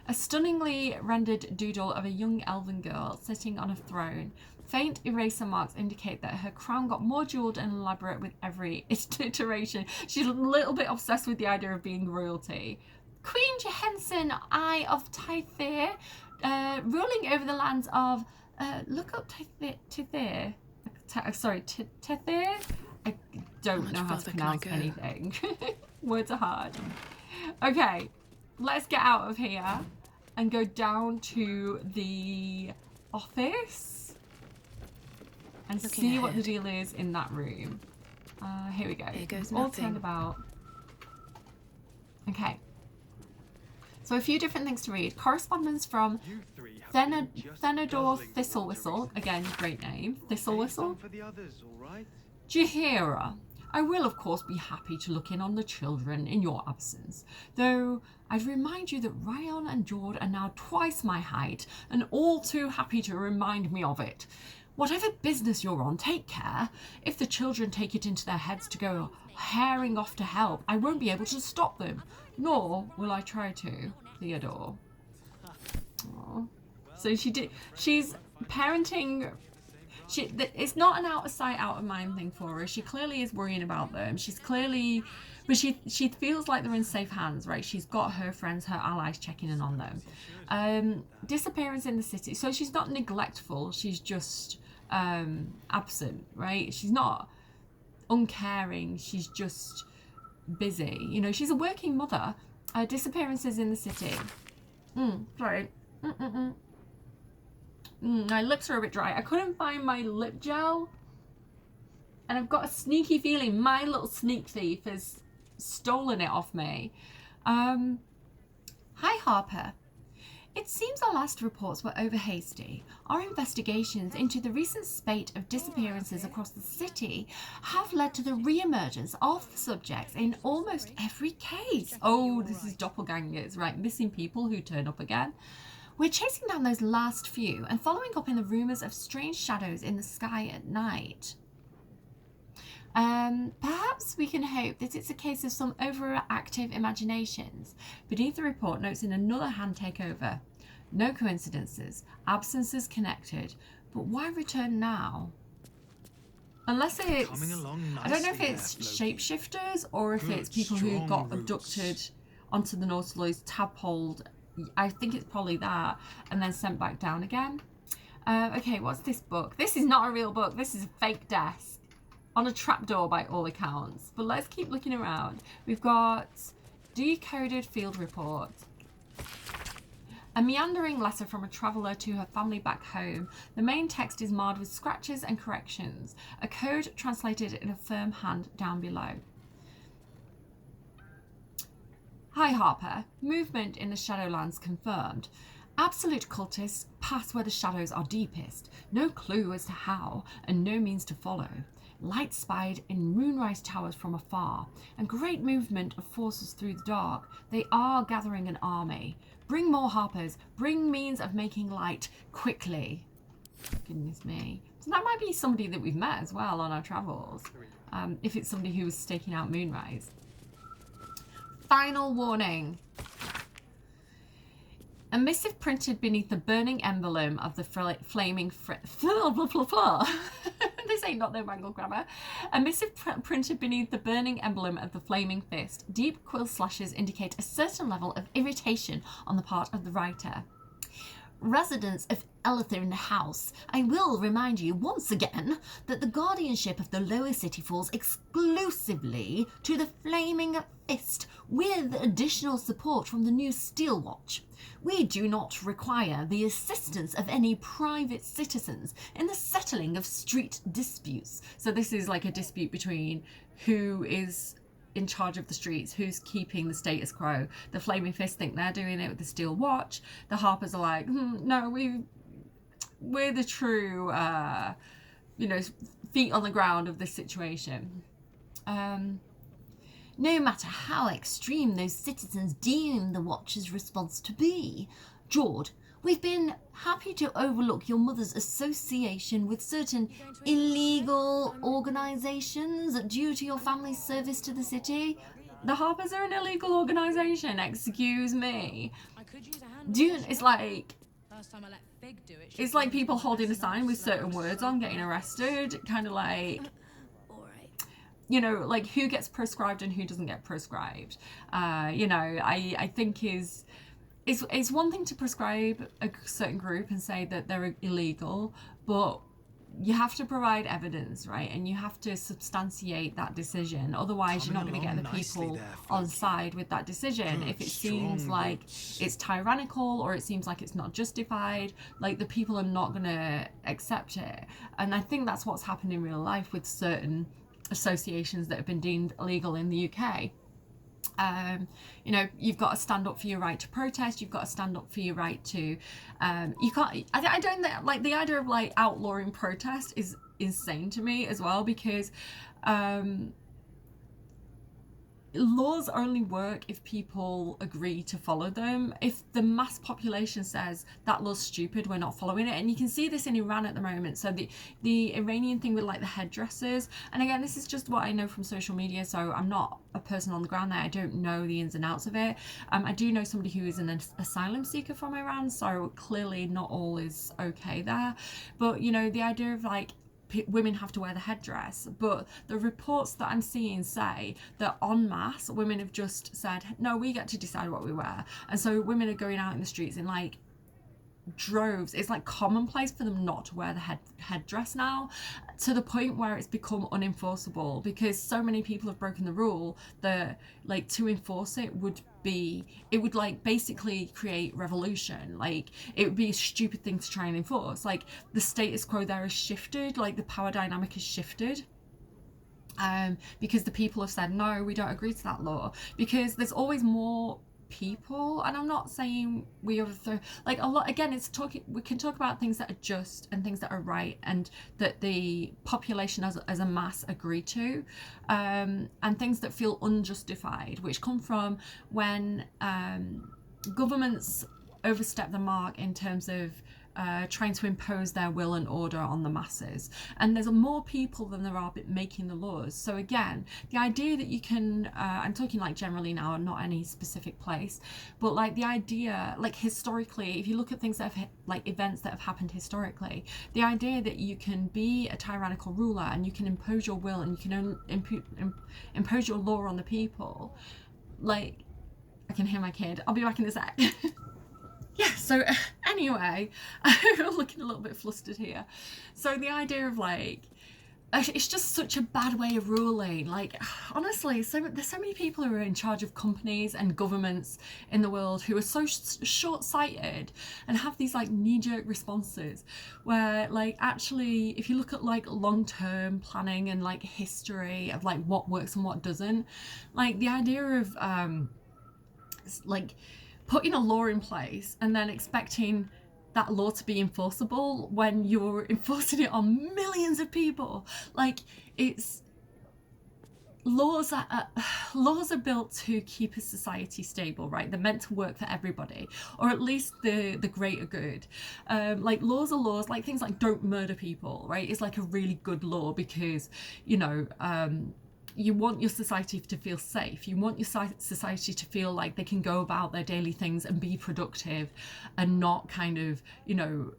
A stunningly rendered doodle of a young elven girl sitting on a throne. Faint eraser marks indicate that her crown got more jeweled and elaborate with every iteration. She's a little bit obsessed with the idea of being royalty. Queen Jehensen, Eye of Tythir, ruling over the lands of... look up Tythir. Tythir? I don't know how to pronounce anything. Words are hard. Okay, let's get out of here and go down to the office and see what the deal is in that room. Here we go. Here goes all nothing. turned about. Okay. So a few different things to read. Correspondence from Thenador Thistlewhistle. Again, great name. Thistlewhistle. Jaheira. I will, of course, be happy to look in on the children in your absence, though I'd remind you that Ryan and Jord are now twice my height, and all too happy to remind me of it. Whatever business you're on, take care. If the children take it into their heads to go herring off to help, I won't be able to stop them, nor will I try to. Theodore. Aww. So she's parenting... It's not an out of sight, out of mind thing for her. She clearly is worrying about them. She's clearly... But she feels like they're in safe hands, right? She's got her friends, her allies checking in on them. Disappearance in the city. So she's not neglectful. She's just absent, right? She's not uncaring. She's just busy. You know, she's a working mother. Disappearances in the city. Sorry. My lips are a bit dry. I couldn't find my lip gel. And I've got a sneaky feeling my little sneak thief has stolen it off me. Hi, Harper. It seems our last reports were over hasty. Our investigations into the recent spate of disappearances across the city have led to the re-emergence of the subjects in almost every case. Oh, this is doppelgangers, right? Missing people who turn up again. We're chasing down those last few and following up in the rumours of strange shadows in the sky at night. Perhaps we can hope that it's a case of some overactive imaginations. Beneath the report notes in another hand takeover. No coincidences, absences connected, but why return now? Unless it's, I don't know if it's shapeshifters or if it's people who got abducted onto the Nautiloids, tabholed. I think it's probably that, and then sent back down again. Okay, what's this book? This is not a real book. This is a fake desk on a trapdoor by all accounts. But let's keep looking around. We've got decoded field report. A meandering letter from a traveller to her family back home. The main text is marred with scratches and corrections. A code translated in a firm hand down below. Hi Harper. Movement in the Shadowlands confirmed. Absolute cultists pass where the shadows are deepest. No clue as to how, and no means to follow. Light spied in moonrise towers from afar, and great movement of forces through the dark. They are gathering an army. Bring more Harpers. Bring means of making light quickly. Goodness me. So that might be somebody that we've met as well on our travels. If it's somebody who was staking out moonrise. Final warning. A missive printed beneath the burning emblem of the flaming this ain't not no mangle grammar. A missive printed beneath the burning emblem of the flaming fist. Deep quill slashes indicate a certain level of irritation on the part of the writer. Residents of Elithrin House, I will remind you once again that the guardianship of the lower city falls exclusively to the Flaming Fist, with additional support from the new Steel Watch. We do not require the assistance of any private citizens in the settling of street disputes. So this is like a dispute between who is in charge of the streets, who's keeping the status quo. The Flaming Fist think they're doing it with the Steel Watch. The Harpers are like, no, we're the true, feet on the ground of this situation. No matter how extreme those citizens deem the Watch's response to be. Jord, we've been happy to overlook your mother's association with certain illegal organisations due to your family's service to the city. The Harpers are an illegal organisation, excuse me. It's like people holding a sign with certain words on, getting arrested, kind of like... like who gets proscribed and who doesn't get proscribed. I think it's one thing to prescribe a certain group and say that they're illegal, but you have to provide evidence, right? And you have to substantiate that decision. Otherwise, you're not going to get the people on side with that decision. If it seems like it's tyrannical or it seems like it's not justified, like the people are not going to accept it. And I think that's what's happened in real life with certain associations that have been deemed illegal in the UK. You've got to stand up for your right to protest. You've got to stand up for your right to you can't. I don't like the idea of like outlawing protest is insane to me as well, because laws only work if people agree to follow them. If the mass population says that law's stupid, we're not following it. And you can see this in Iran at the moment. So the Iranian thing with like the headdresses, and again, this is just what I know from social media, so I'm not a person on the ground there. I don't know the ins and outs of it. I do know somebody who is an asylum seeker from Iran, so clearly not all is okay there. But the idea of like women have to wear the headdress, but the reports that I'm seeing say that en masse women have just said, no, we get to decide what we wear. And so women are going out in the streets in like droves. It's like commonplace for them not to wear the headdress now, to the point where it's become unenforceable, because so many people have broken the rule that like to enforce it would like basically create revolution. Like it would be a stupid thing to try and enforce. Like the status quo there has shifted, like the power dynamic has shifted. Because the people have said, no, we don't agree to that law, because there's always more people. And I'm not saying we overthrow, like a lot, again, we can talk about things that are just and things that are right and that the population as a mass agree to, and things that feel unjustified, which come from when governments overstep the mark in terms of trying to impose their will and order on the masses. And there's more people than there are making the laws. So again, the idea that you can, I'm talking like generally now, not any specific place, but like the idea, like historically, if you look at things that have, like events that have happened historically, the idea that you can be a tyrannical ruler and you can impose your will and you can impose your law on the people. Like, I can hear my kid. I'll be back in a sec. Yeah, so anyway, I'm looking a little bit flustered here. So the idea of like it's just such a bad way of ruling. Like, honestly, there's so many people who are in charge of companies and governments in the world who are so short-sighted and have these like knee-jerk responses where, like, actually if you look at like long-term planning and like history of like what works and what doesn't, like the idea of like putting a law in place and then expecting that law to be enforceable when you're enforcing it on millions of people. Like, it's laws are built to keep a society stable, right? They're meant to work for everybody, or at least the greater good. Like, laws are laws. Like, things like don't murder people, right? It's like a really good law because, you know, you want your society to feel safe. You want your society to feel like they can go about their daily things and be productive and not kind of, you know,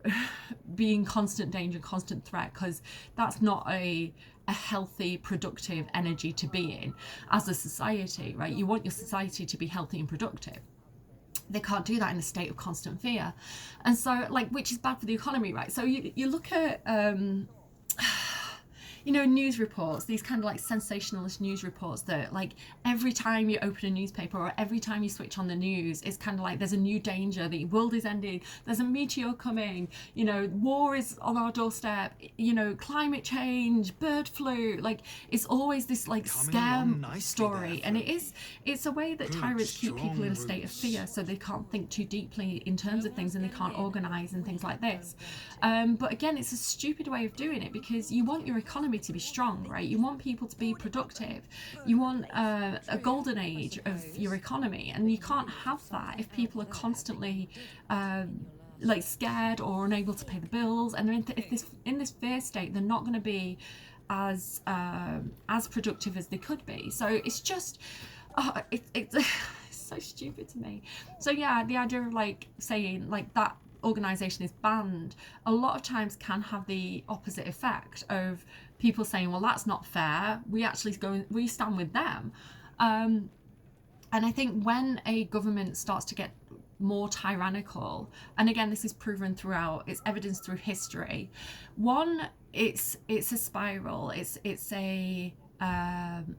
be in constant danger, constant threat, because that's not a healthy, productive energy to be in as a society, right? You want your society to be healthy and productive. They can't do that in a state of constant fear. And so, like, which is bad for the economy, right? So you look at you know, news reports, these kind of like sensationalist news reports that like every time you open a newspaper or every time you switch on the news, it's kind of like there's a new danger, the world is ending, there's a meteor coming, you know, war is on our doorstep, you know, climate change, bird flu, like it's always this like scam story. And it's a way that tyrants keep people in a state of fear so they can't think too deeply in terms of things and they can't organise and things like this. But again, it's a stupid way of doing it because you want your economy to be strong, right? You want people to be productive. You want a golden age of your economy, and you can't have that if people are constantly like scared or unable to pay the bills. And in this fear state, they're not going to be as productive as they could be. So it's just it's so stupid to me. So yeah, the idea of like saying like that organisation is banned a lot of times can have the opposite effect of people saying, well, that's not fair, we stand with them. And I think when a government starts to get more tyrannical, and again this is proven throughout, it's evidenced through history, one, it's a spiral, it's a an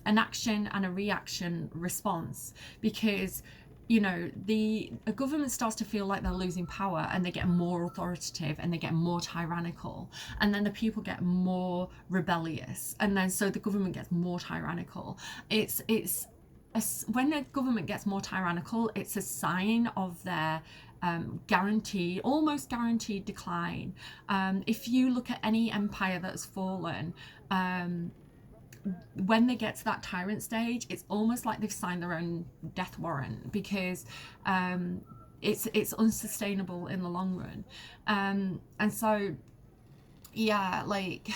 action and a reaction response, because you know, a government starts to feel like they're losing power and they get more authoritative and they get more tyrannical, and then the people get more rebellious, and then so the government gets more tyrannical. When the government gets more tyrannical, it's a sign of their almost guaranteed decline. If you look at any empire that's fallen, when they get to that tyrant stage, it's almost like they've signed their own death warrant, because it's unsustainable in the long run. And so yeah, like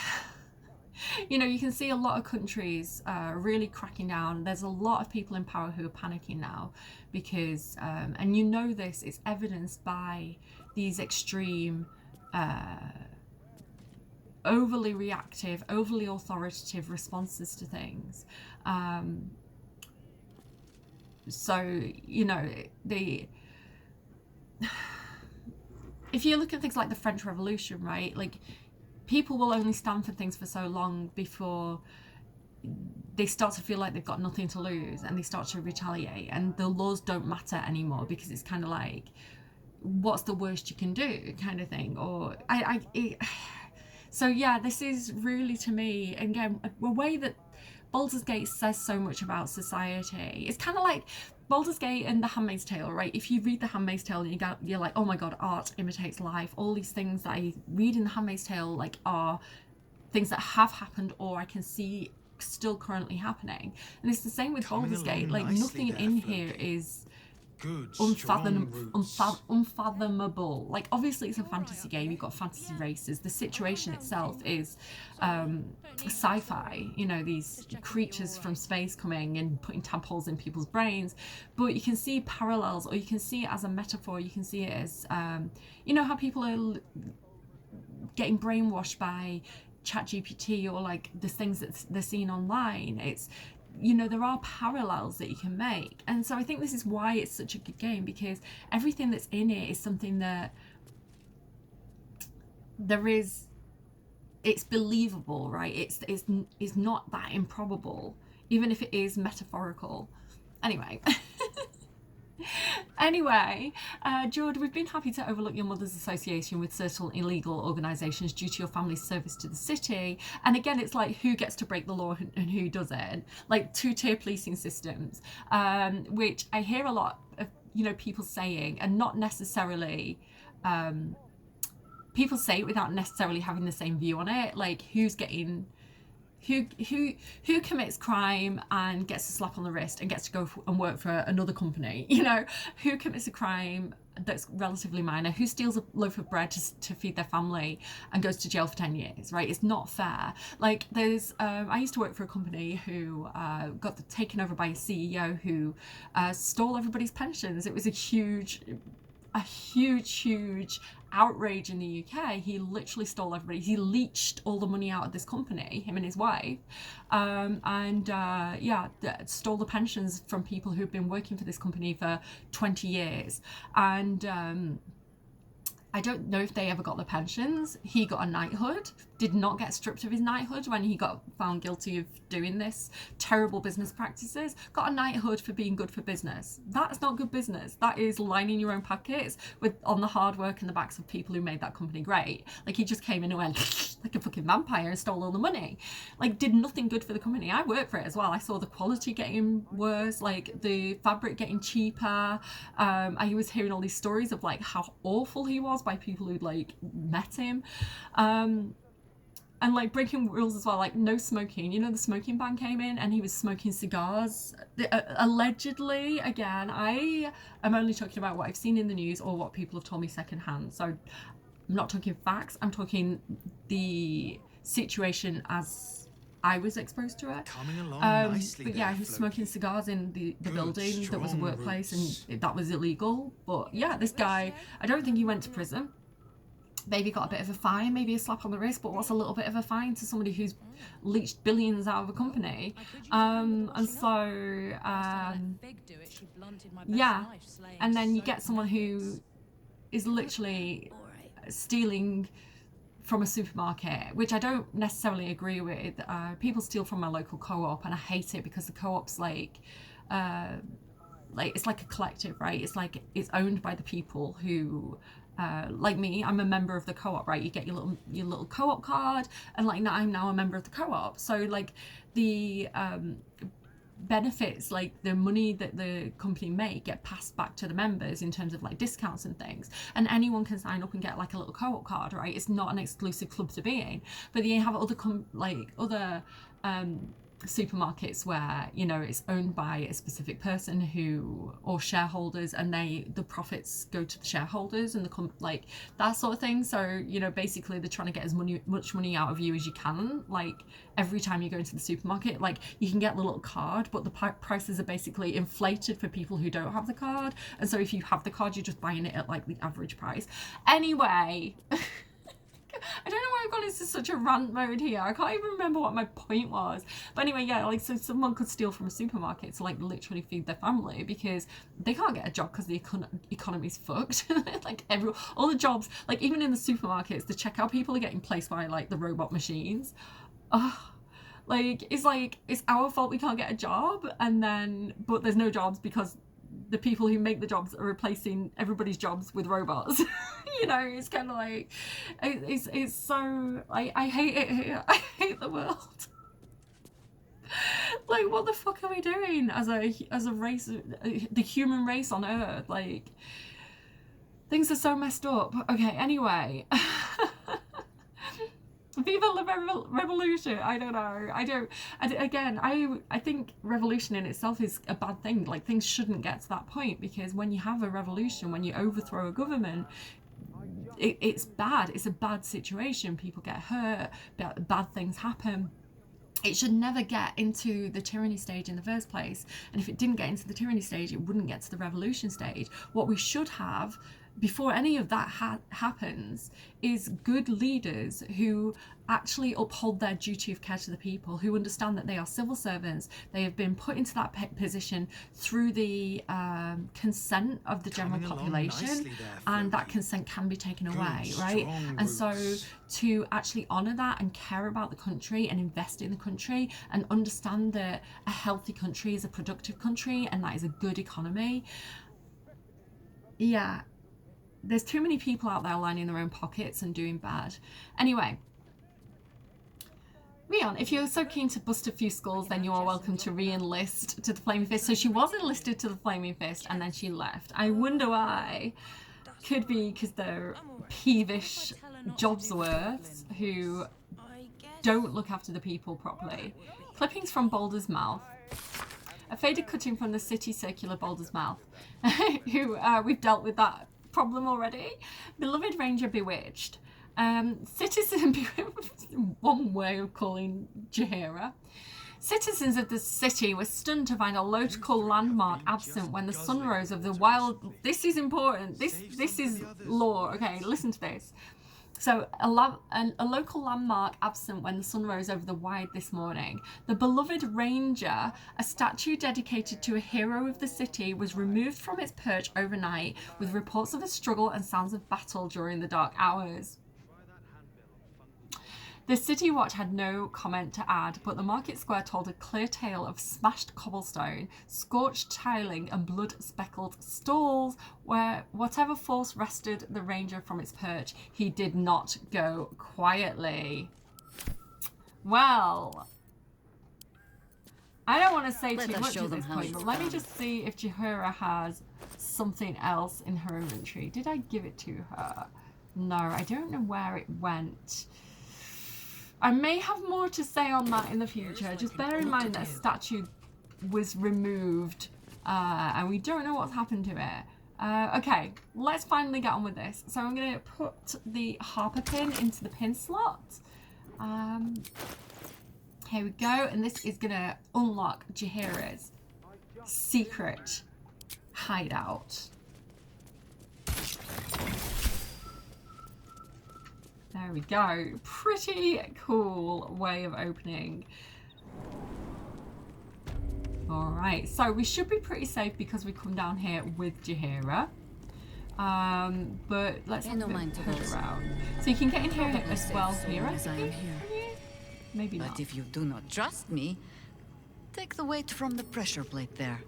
you know, you can see a lot of countries really cracking down. There's a lot of people in power who are panicking now because and you know this, it's evidenced by these extreme overly reactive, overly authoritative responses to things. So, you know, if you look at things like the French Revolution, right, like people will only stand for things for so long before they start to feel like they've got nothing to lose and they start to retaliate, and the laws don't matter anymore because it's kind of like, what's the worst you can do kind of thing. Or so yeah, this is really, to me, again, a way that Baldur's Gate says so much about society. It's kind of like Baldur's Gate and The Handmaid's Tale, right? If you read The Handmaid's Tale and you're like, oh my god, art imitates life. All these things that I read in The Handmaid's Tale like are things that have happened or I can see still currently happening. And it's the same with Baldur's Gate. Like, nothing in here is unfathomable. Like, obviously it's a fantasy game, you've got fantasy races, the situation itself is sci-fi, you know, these creatures from space coming and putting tadpoles in people's brains, but you can see parallels, or you can see it as a metaphor, you can see it as you know how people are getting brainwashed by ChatGPT or like the things that they're seeing online. It's, you know, there are parallels that you can make. And so I think this is why it's such a good game, because everything that's in it is something that there is it's believable, right? It's not that improbable, even if it is metaphorical. Anyway. Anyway, George, we've been happy to overlook your mother's association with certain illegal organisations due to your family's service to the city. And again, it's like, who gets to break the law and who doesn't? Like, two-tier policing systems, which I hear a lot of, you know, people saying, and not necessarily... people say it without necessarily having the same view on it. Like, who's getting... Who commits crime and gets a slap on the wrist and gets to go and work for another company? You know, who commits a crime that's relatively minor? Who steals a loaf of bread to feed their family and goes to jail for 10 years, right? It's not fair. Like, there's, I used to work for a company who got taken over by a CEO who stole everybody's pensions. It was a huge outrage in the UK. He literally stole everybody. He leached all the money out of this company, him and his wife, stole the pensions from people who've been working for this company for 20 years. And I don't know if they ever got the pensions. He got a knighthood, did not get stripped of his knighthood when he got found guilty of doing this terrible business practices. Got a knighthood for being good for business. That's not good business. That is lining your own pockets on the hard work and the backs of people who made that company great. Like, he just came in and went like a fucking vampire and stole all the money. Like, did nothing good for the company. I worked for it as well. I saw the quality getting worse, like the fabric getting cheaper. I was hearing all these stories of like how awful he was by people who'd like met him. And like breaking rules as well, like no smoking. You know, the smoking ban came in and he was smoking cigars. Allegedly, again, I am only talking about what I've seen in the news or what people have told me secondhand. So I'm not talking facts, I'm talking the situation as I was exposed to it. Coming along nicely. But yeah, he was smoking cigars in the building that was a workplace, and that was illegal. But yeah, this guy, I don't think he went to prison. Maybe got a bit of a fine, maybe a slap on the wrist, but what's a little bit of a fine to somebody who's leached billions out of a company? Yeah, and then you get someone who is literally stealing from a supermarket, which I don't necessarily agree with. People steal from my local co-op, and I hate it because the co-op's like it's like a collective, right? It's like it's owned by the people who. Like me, I'm a member of the co-op, right? You get your little co-op card, and like now I'm a member of the co-op. So like the benefits, like the money that the company make, get passed back to the members in terms of like discounts and things. And anyone can sign up and get like a little co-op card, right? It's not an exclusive club to be in. But then you have other supermarkets where, you know, it's owned by a specific person who, or shareholders, and the profits go to the shareholders and like that sort of thing. So, you know, basically they're trying to get as much money out of you as you can. Like every time you go into the supermarket, like you can get the little card, but the prices are basically inflated for people who don't have the card. And so if you have the card, you're just buying it at like the average price. Anyway. I don't know why I've gone into such a rant mode here. I can't even remember what my point was. But anyway, yeah, like, so someone could steal from a supermarket to, like, literally feed their family because they can't get a job because the economy's fucked. Like, all the jobs, like, even in the supermarkets, the checkout people are getting placed by, like, the robot machines. It's our fault we can't get a job, but there's no jobs because the people who make the jobs are replacing everybody's jobs with robots. You know, it's kind of like, it's so, I hate it here. I hate the world. Like, what the fuck are we doing as a race, the human race on Earth? Like, things are so messed up. Okay, anyway. Viva la revolution. I don't know. I think revolution in itself is a bad thing. Like, things shouldn't get to that point, because when you have a revolution, when you overthrow a government, it's bad. It's a bad situation. People get hurt. Bad things happen. It should never get into the tyranny stage in the first place. And if it didn't get into the tyranny stage, it wouldn't get to the revolution stage. What we should have before any of that happens is good leaders who actually uphold their duty of care to the people, who understand that they are civil servants. They have been put into that position through the consent of the general population, and that consent can be taken away, right? And so to actually honour that and care about the country and invest in the country and understand that a healthy country is a productive country and that is a good economy. Yeah, there's too many people out there lining their own pockets and doing bad. Anyway, Rion, if you're so keen to bust a few skulls, then you are welcome to re-enlist to the Flaming Fist. So she was enlisted to the Flaming Fist and then she left. I wonder why. Could be because they're peevish Jobsworths who don't look after the people properly. Clippings from Baldur's mouth. A faded cutting from the city circular Baldur's mouth. Who we've dealt with that problem already. Beloved Ranger Bewitched. Citizen, one way of calling Jaheira. Citizens of the city were stunned to find a local landmark absent when the sun rose of the wild. This is important. This is lore. Okay, listen to this. So a local landmark absent when the sun rose over the Wide this morning. The beloved ranger, a statue dedicated to a hero of the city, was removed from its perch overnight with reports of a struggle and sounds of battle during the dark hours. The City Watch had no comment to add, but the market square told a clear tale of smashed cobblestone, scorched tiling and blood-speckled stalls where whatever force wrested the ranger from its perch, he did not go quietly. Well, I don't want to say too much at this point, but let me just see if Jaheira has something else in her inventory. Did I give it to her? No, I don't know where it went. I may have more to say on that in the future. Just bear in mind that a statue was removed and we don't know what's happened to it. Okay, let's finally get on with this. So I'm going to put the Harper pin into the pin slot. Here we go. And this is going to unlock Jaheira's secret hideout. There we go. Pretty cool way of opening. Alright, so we should be pretty safe because we come down here with Jaheira. But let's have a look around. So you can get in here as well here, I think. Maybe not. But if you do not trust me, take the weight from the pressure plate there.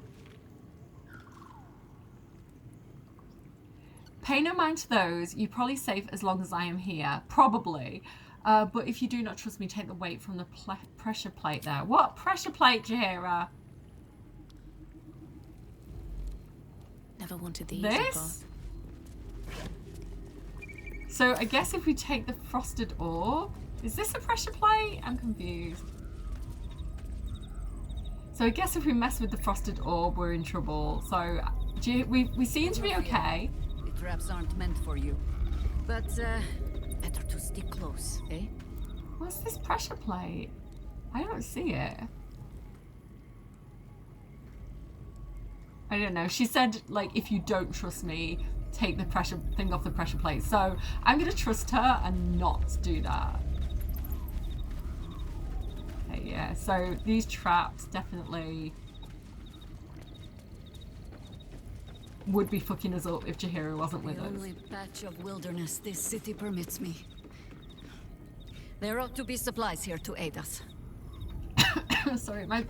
Pay no mind to those. You're probably safe as long as I am here. Probably. But if you do not trust me, take the weight from the pressure plate there. What pressure plate, Jaheira? Never wanted the this? So I guess if we take the frosted orb, is this a pressure plate? I'm confused. So I guess if we mess with the frosted orb, we're in trouble. So we seem to be okay. Traps aren't meant for you, but better to stick close, eh? What's this pressure plate? I don't see it. I don't know. She said, like, if you don't trust me, take the pressure thing off the pressure plate. So I'm gonna trust her and not do that. Okay, yeah. So these traps definitely would be fucking us up if Jaheira wasn't with us. The only patch of wilderness this city permits me. There ought to be supplies here to aid us. Sorry, my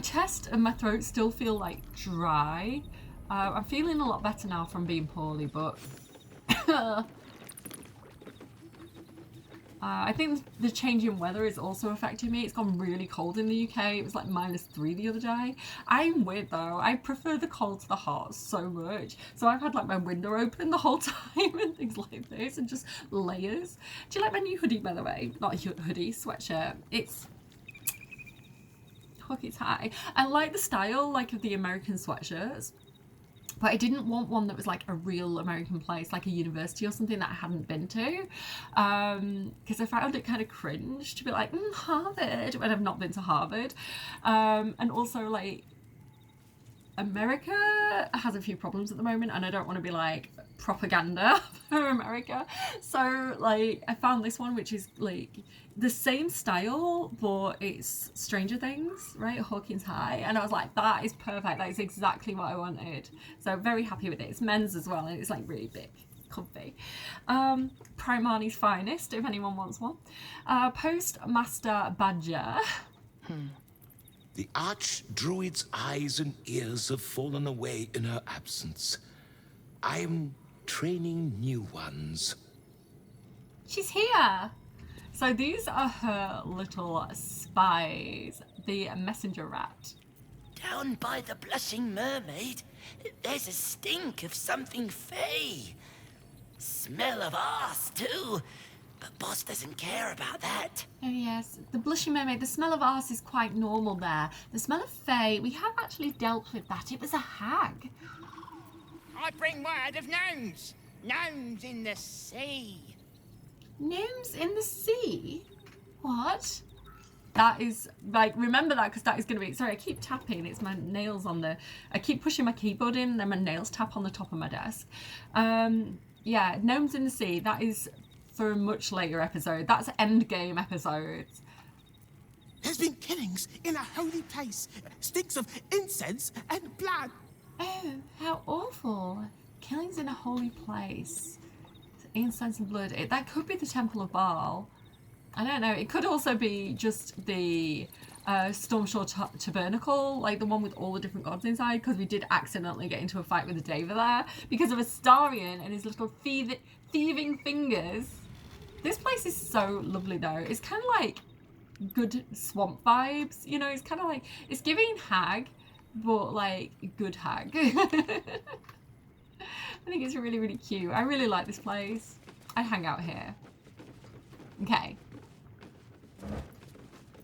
chest and my throat still feel like dry. I'm feeling a lot better now from being poorly, but I think the change in weather is also affecting me. It's gone really cold in the UK. It was like -3 the other day. I'm weird though. I prefer the cold to the hot so much. So I've had like my window open the whole time and things like this and just layers. Do you like my new hoodie, by the way? Not a hoodie, sweatshirt. It's high. I like the style like of the American sweatshirts. But I didn't want one that was like a real American place, like a university or something that I hadn't been to. Because I found it kind of cringe to be like, Harvard, when I've not been to Harvard. And also like, America has a few problems at the moment, and I don't want to be like propaganda for America. So like I found this one, which is like the same style, but it's Stranger Things, right? Hawkins High. And I was like, that is perfect. That is exactly what I wanted. So very happy with it. It's men's as well, and it's like really big. Comfy. Primani's finest, if anyone wants one. Postmaster Badger. The Archdruid's eyes and ears have fallen away in her absence. I am training new ones. She's here. So these are her little spies. The messenger rat. Down by the Blushing Mermaid, there's a stink of something fey. Smell of arse, too. But Boss doesn't care about that. Oh yes, the Blushing Mermaid, the smell of arse is quite normal there. The smell of fey, we have actually dealt with that. It was a hag. I bring word of gnomes. Gnomes in the sea. Gnomes in the sea? What? That is, like, remember that, because that is going to be, sorry, I keep tapping, it's my nails on the, I keep pushing my keyboard in, and then my nails tap on the top of my desk. Yeah, Gnomes in the Sea, that is for a much later episode. That's endgame episodes. There's been killings in a holy place. Stinks of incense and blood. Oh, how awful. Killings in a holy place. Incense and blood. That could be the Temple of Baal. I don't know. It could also be just the Stormshore Tabernacle, like the one with all the different gods inside, because we did accidentally get into a fight with a Deva there because of Astarion and his little thieving fingers. This place is so lovely though. It's kind of like good swamp vibes, you know. It's kind of like, it's giving hag, but like good hag. I think it's really, really cute. I really like this place. I hang out here. Okay.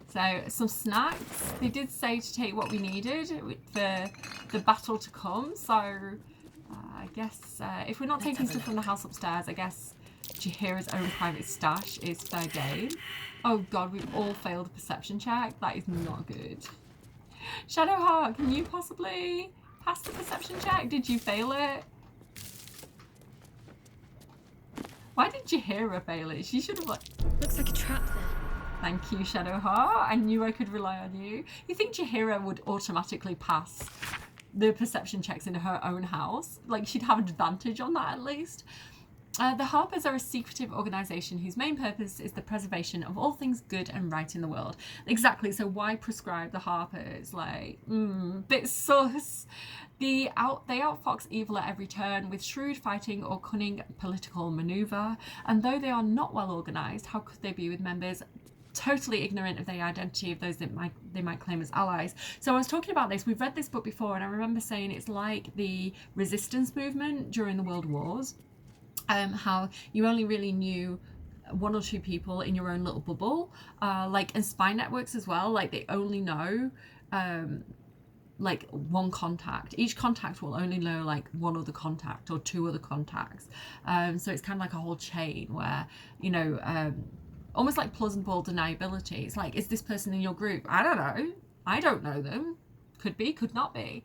So, some snacks. They did say to take what we needed for the battle to come. So, I guess if we're not taking stuff from the house upstairs, I guess Jaheira's own private stash is fair game. Oh god, we've all failed a perception check. That is not good. Shadowheart, can you possibly pass the perception check? Did you fail it? Why did Jaheira fail it? She should have like... Looks like a trap there. Thank you, Shadowheart. I knew I could rely on you. You think Jaheira would automatically pass the perception checks in her own house? Like, she'd have an advantage on that at least. The Harpers are a secretive organisation whose main purpose is the preservation of all things good and right in the world. Exactly, so why prescribe the Harpers? Like, bit sus. They outfox evil at every turn with shrewd fighting or cunning political manoeuvre. And though they are not well organised, how could they be with members totally ignorant of the identity of those that they might claim as allies? So I was talking about this, we've read this book before, and I remember saying it's like the resistance movement during the World Wars. How you only really knew one or two people in your own little bubble, like in spy networks as well, like they only know like one contact. Each contact will only know like one other contact or two other contacts. So it's kind of like a whole chain where, you know, almost like plausible deniability. It's like, is this person in your group? I don't know. I don't know them. Could be, could not be.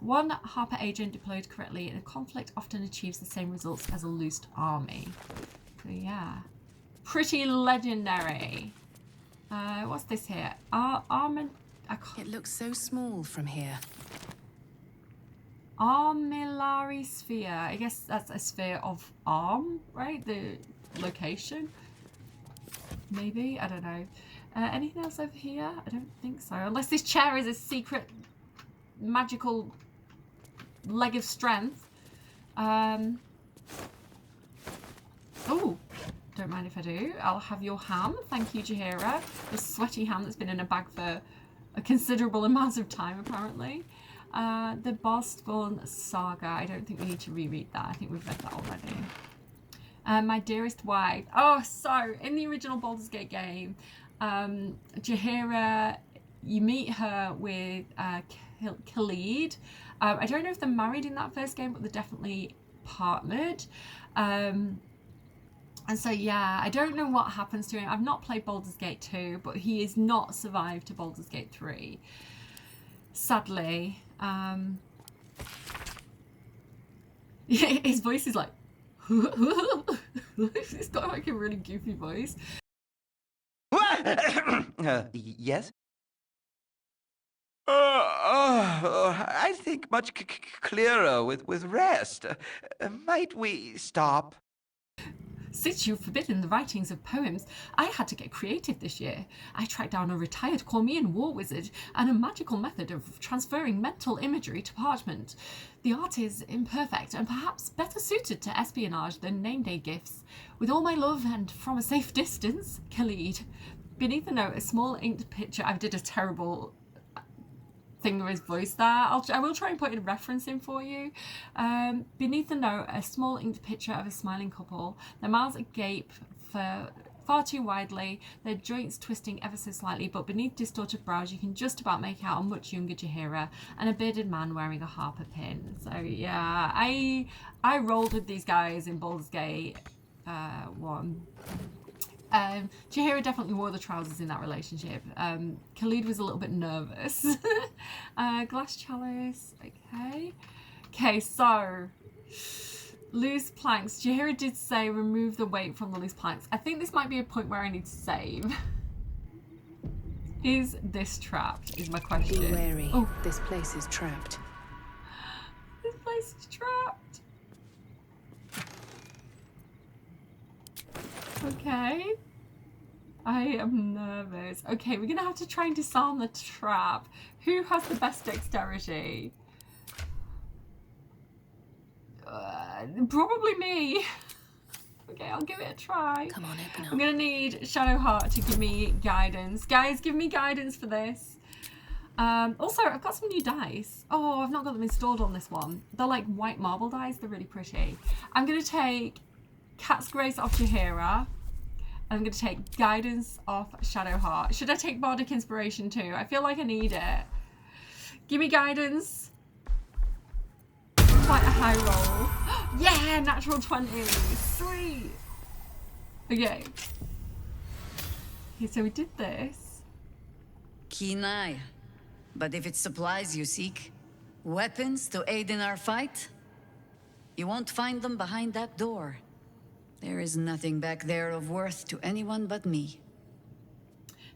One Harper agent deployed correctly in a conflict often achieves the same results as a loosed army. So yeah, pretty legendary. What's this here? It looks so small from here. Armillary sphere. I guess that's a sphere of arm, right? The location. Maybe, I don't know. Anything else over here? I don't think so. Unless this chair is a secret magical leg of strength. Oh, don't mind if I do. I'll have your ham. Thank you, Jaheira. The sweaty ham that's been in a bag for a considerable amount of time, apparently. The Boston Saga. I don't think we need to reread that. I think we've read that already. My Dearest Wife. Oh, so in the original Baldur's Gate game, Jaheira, you meet her with Khalid. I don't know if they're married in that first game, but they're definitely partnered. And so, yeah, I don't know what happens to him. I've not played Baldur's Gate 2, but he is not survived to Baldur's Gate 3. Sadly. His voice is like, he's got like a really goofy voice. Yes? I think much clearer with rest. Might we stop? Since you've forbidden the writings of poems, I had to get creative this year. I tracked down a retired Cormian war wizard and a magical method of transferring mental imagery to parchment. The art is imperfect and perhaps better suited to espionage than name day gifts. With all my love and from a safe distance, Khalid. Beneath the note, a small inked picture. I did a terrible thing with his voice there. I will try and put a reference in for you. Beneath the note, a small inked picture of a smiling couple. Their mouths agape for far too widely, their joints twisting ever so slightly, but beneath distorted brows you can just about make out a much younger Jaheira and a bearded man wearing a harper pin. So yeah, I rolled with these guys in Baldur's Gate 1. Jaheira definitely wore the trousers in that relationship. Khalid was a little bit nervous. Glass chalice, okay. Okay, so loose planks. Jaheira did say remove the weight from the loose planks. I think this might be a point where I need to save. Is this trapped, is my question. Be wary. Oh. This place is trapped. This place is trapped. Okay. I am nervous. Okay, we're gonna have to try and disarm the trap. Who has the best dexterity? Probably me. Okay, I'll give it a try. Come on, open up. I'm gonna need Shadowheart to give me guidance. Guys, give me guidance for this. Also, I've got some new dice. Oh, I've not got them installed on this one. They're like white marble dice. They're really pretty. I'm gonna take Cat's Grace off Jaheira. I'm going to take Guidance off Shadowheart. Should I take Bardic Inspiration too? I feel like I need it. Give me Guidance. Quite a high roll. Yeah, natural 20. Sweet. Okay. Okay, so we did this. Keen eye. But if it's supplies you seek, weapons to aid in our fight, you won't find them behind that door. There is nothing back there of worth to anyone but me.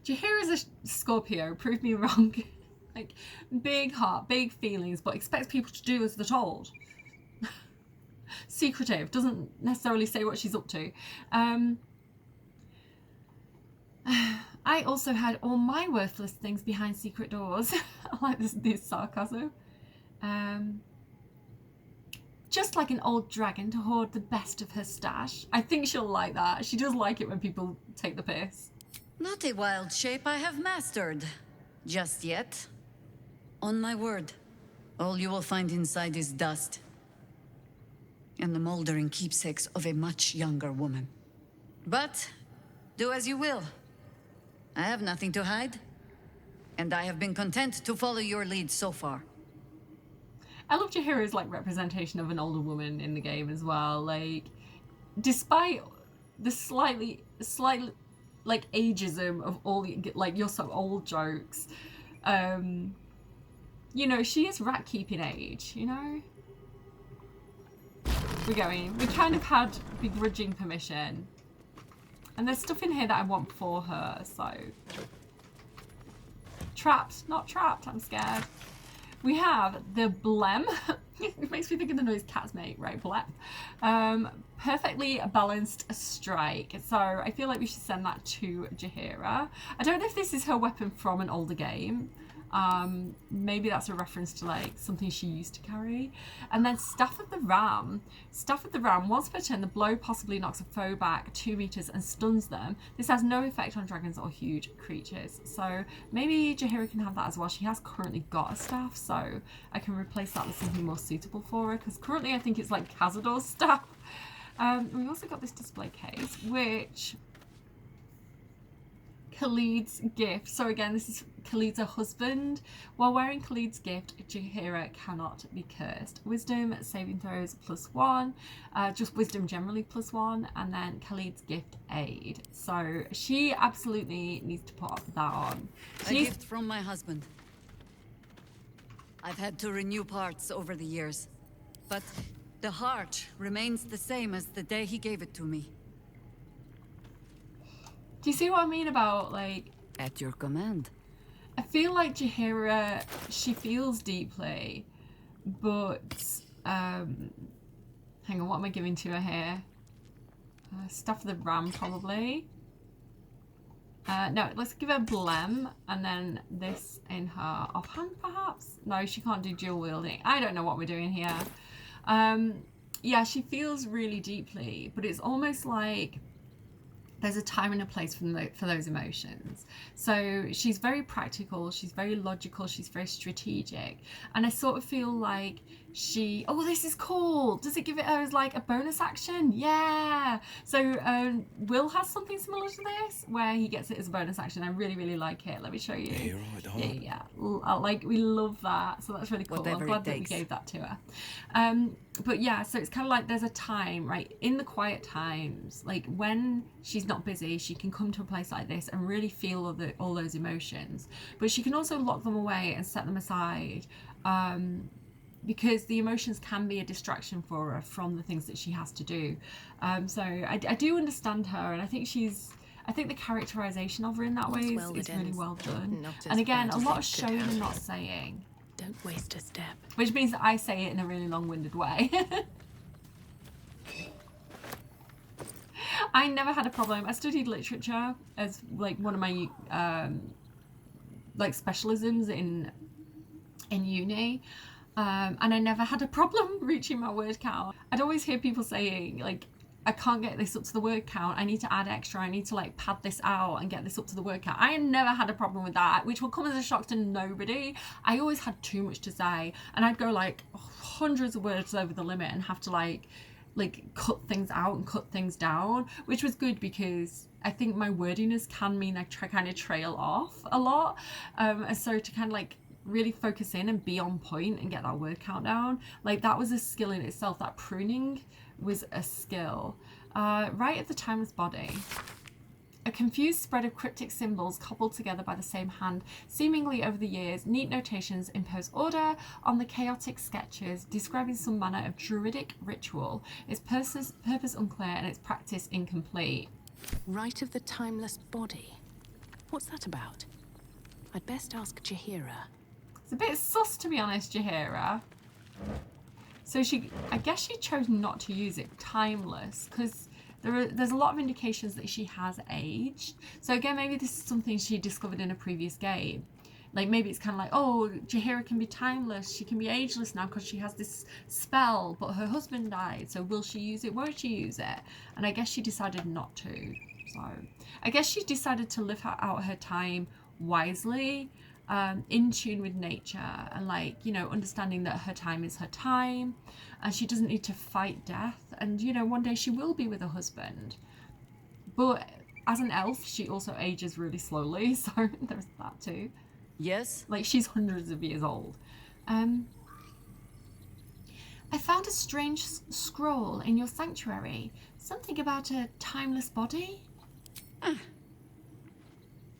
Jaheira's a Scorpio. Prove me wrong. Like, big heart, big feelings, but expects people to do as they're told. Secretive. Doesn't necessarily say what she's up to. I also had all my worthless things behind secret doors. I like this sarcasm. Just like an old dragon to hoard the best of her stash. I think she'll like that. She does like it when people take the piss. Not a wild shape I have mastered. Just yet. On my word, all you will find inside is dust. And the moldering keepsakes of a much younger woman. But, do as you will. I have nothing to hide. And I have been content to follow your lead so far. I love Jaheira's like representation of an older woman in the game as well. Like, despite the slightly like ageism of all the like you're so old jokes, you know, she is rat keeping age. You know, we're going. We kind of had begrudging permission, and there's stuff in here that I want for her. So trapped, not trapped. I'm scared. We have the blem. It makes me think of the noise cats make, right? Blep. Perfectly balanced strike. So I feel like we should send that to Jaheira. I don't know if this is her weapon from an older game. Maybe that's a reference to like something she used to carry. And then Staff of the Ram. Staff of the Ram, once per turn, the blow possibly knocks a foe back 2 meters and stuns them. This has no effect on dragons or huge creatures. So maybe Jaheira can have that as well. She has currently got a staff, so I can replace that with something more suitable for her, because currently I think it's like Cazador's staff. We also got this display case, which Khalid's gift. So again, this is Khalid's husband. While wearing Khalid's gift, Jaheira cannot be cursed. Wisdom saving throws +1, just wisdom generally +1, and then Khalid's gift aid. So she absolutely needs to put that on. A gift from my husband. I've had to renew parts over the years, but the heart remains the same as the day he gave it to me. Do you see what I mean about, like... At your command. I feel like Jaheira, she feels deeply, but... hang on, what am I giving to her here? Stuff of the ram, probably. No, let's give her Blem, and then this in her offhand, perhaps? No, she can't do dual wielding. I don't know what we're doing here. Yeah, she feels really deeply, but it's almost like there's a time and a place for those emotions. So she's very practical, she's very logical, she's very strategic. And I sort of feel like she... Oh, this is cool! Does it give it her as like a bonus action? Yeah! So Will has something similar to this, where he gets it as a bonus action. I really, really like it. Let me show you. Yeah, right, Yeah. Like, we love that. So that's really cool. Whatever I'm glad that we gave that to her. But yeah, so it's kind of like there's a time, right, in the quiet times, like when she's not busy, she can come to a place like this and really feel all those emotions. But she can also lock them away and set them aside, because the emotions can be a distraction for her from the things that she has to do. So I do understand her, and I think the characterization of her in that way is really well done. And again, a lot of showing and not saying. Don't waste a step. Which means that I say it in a really long-winded way. I never had a problem. I studied literature as like one of my like specialisms in uni. And I never had a problem reaching my word count. I'd always hear people saying, like, I can't get this up to the word count. I need to add extra. I need to like pad this out and get this up to the word count. I never had a problem with that, which will come as a shock to nobody. I always had too much to say, and I'd go like hundreds of words over the limit and have to like cut things out and cut things down, which was good because I think my wordiness can mean I kind of trail off a lot. And so to kind of like really focus in and be on point and get that word count down, like that was a skill in itself. That pruning was a skill. Right at the timeless body. A confused spread of cryptic symbols cobbled together by the same hand. Seemingly over the years, neat notations impose order on the chaotic sketches, describing some manner of druidic ritual, its purpose unclear and its practice incomplete. Rite of the timeless body. What's that about? I'd best ask Jaheira. It's a bit sus, to be honest, Jaheira. So I guess she chose not to use it, timeless, because there's a lot of indications that she has aged. So again, maybe this is something she discovered in a previous game. Like maybe it's kind of like, oh, Jaheira can be timeless, she can be ageless now because she has this spell, but her husband died, so will she use it, won't she use it? And I guess she decided not to. So I guess she decided to live out her time wisely, in tune with nature, and like, you know, understanding that her time is her time and she doesn't need to fight death, and you know, one day she will be with her husband. But as an elf, she also ages really slowly, so there's that too. Yes? Like, she's hundreds of years old. I found a strange scroll in your sanctuary. Something about a timeless body?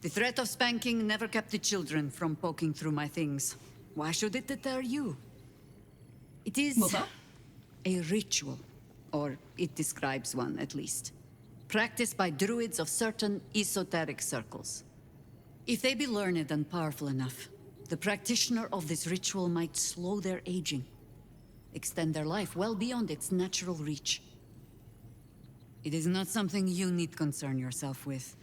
The threat of spanking never kept the children from poking through my things. Why should it deter you? It is Mother? A ritual, or it describes one at least, practiced by druids of certain esoteric circles. If they be learned and powerful enough, the practitioner of this ritual might slow their aging, extend their life well beyond its natural reach. It is not something you need concern yourself with.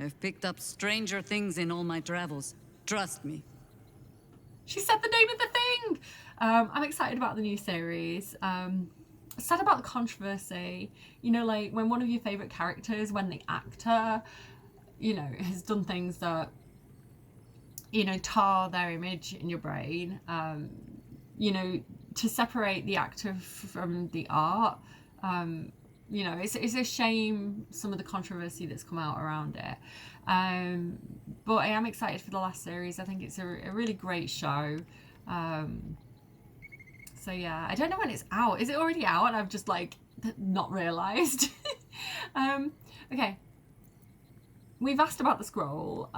I've picked up stranger things in all my travels. Trust me. She said the name of the thing! I'm excited about the new series. Sad about the controversy. You know, like when one of your favourite characters, when the actor, you know, has done things that, you know, tar their image in your brain. You know, to separate the actor from the art. You know, it's a shame, some of the controversy that's come out around it. But I am excited for the last series. I think it's a really great show. So yeah, I don't know when it's out. Is it already out and I've just like not realised? Okay. we've asked about the scroll.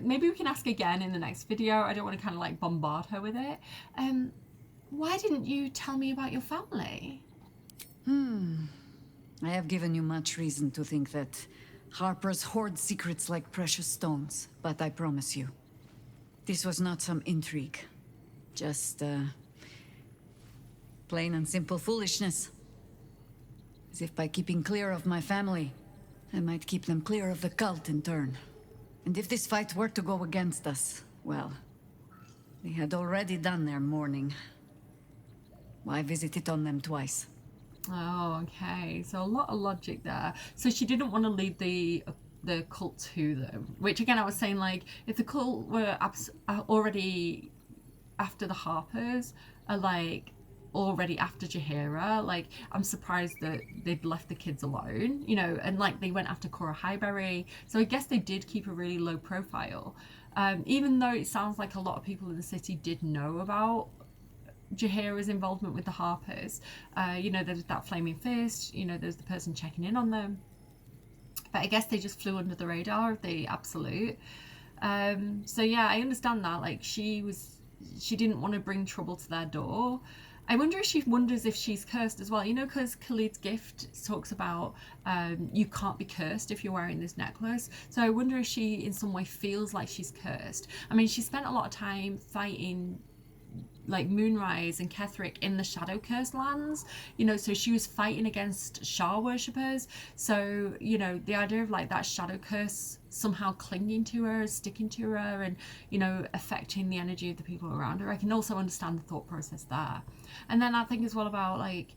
Maybe we can ask again in the next video. I don't want to kind of like bombard her with it. Why didn't you tell me about your family? I have given you much reason to think that Harpers hoard secrets like precious stones, but I promise you, this was not some intrigue. Just, plain and simple foolishness. As if by keeping clear of my family, I might keep them clear of the cult in turn. And if this fight were to go against us, well, they had already done their mourning. Why visit it on them twice? Oh, okay. So a lot of logic there. So she didn't want to lead the cult to them. Which again, I was saying, like, if the cult were already after the Harpers, are like already after Jaheira, like, I'm surprised that they'd left the kids alone, you know, and like they went after Cora Highberry. So I guess they did keep a really low profile. Even though it sounds like a lot of people in the city did know about Jaheira's involvement with the Harpers. You know, there's that flaming fist, you know, there's the person checking in on them. But I guess they just flew under the radar of the Absolute. So yeah, I understand that. Like, she didn't want to bring trouble to their door. I wonder if she wonders if she's cursed as well. You know, because Khalid's gift talks about you can't be cursed if you're wearing this necklace. So I wonder if she in some way feels like she's cursed. I mean, she spent a lot of time fighting like Moonrise and Ketheric in the Shadow Curse lands, you know, so she was fighting against Shah worshippers. So, you know, the idea of like that Shadow Curse somehow clinging to her, sticking to her, and, you know, affecting the energy of the people around her, I can also understand the thought process there. And then I think as well about like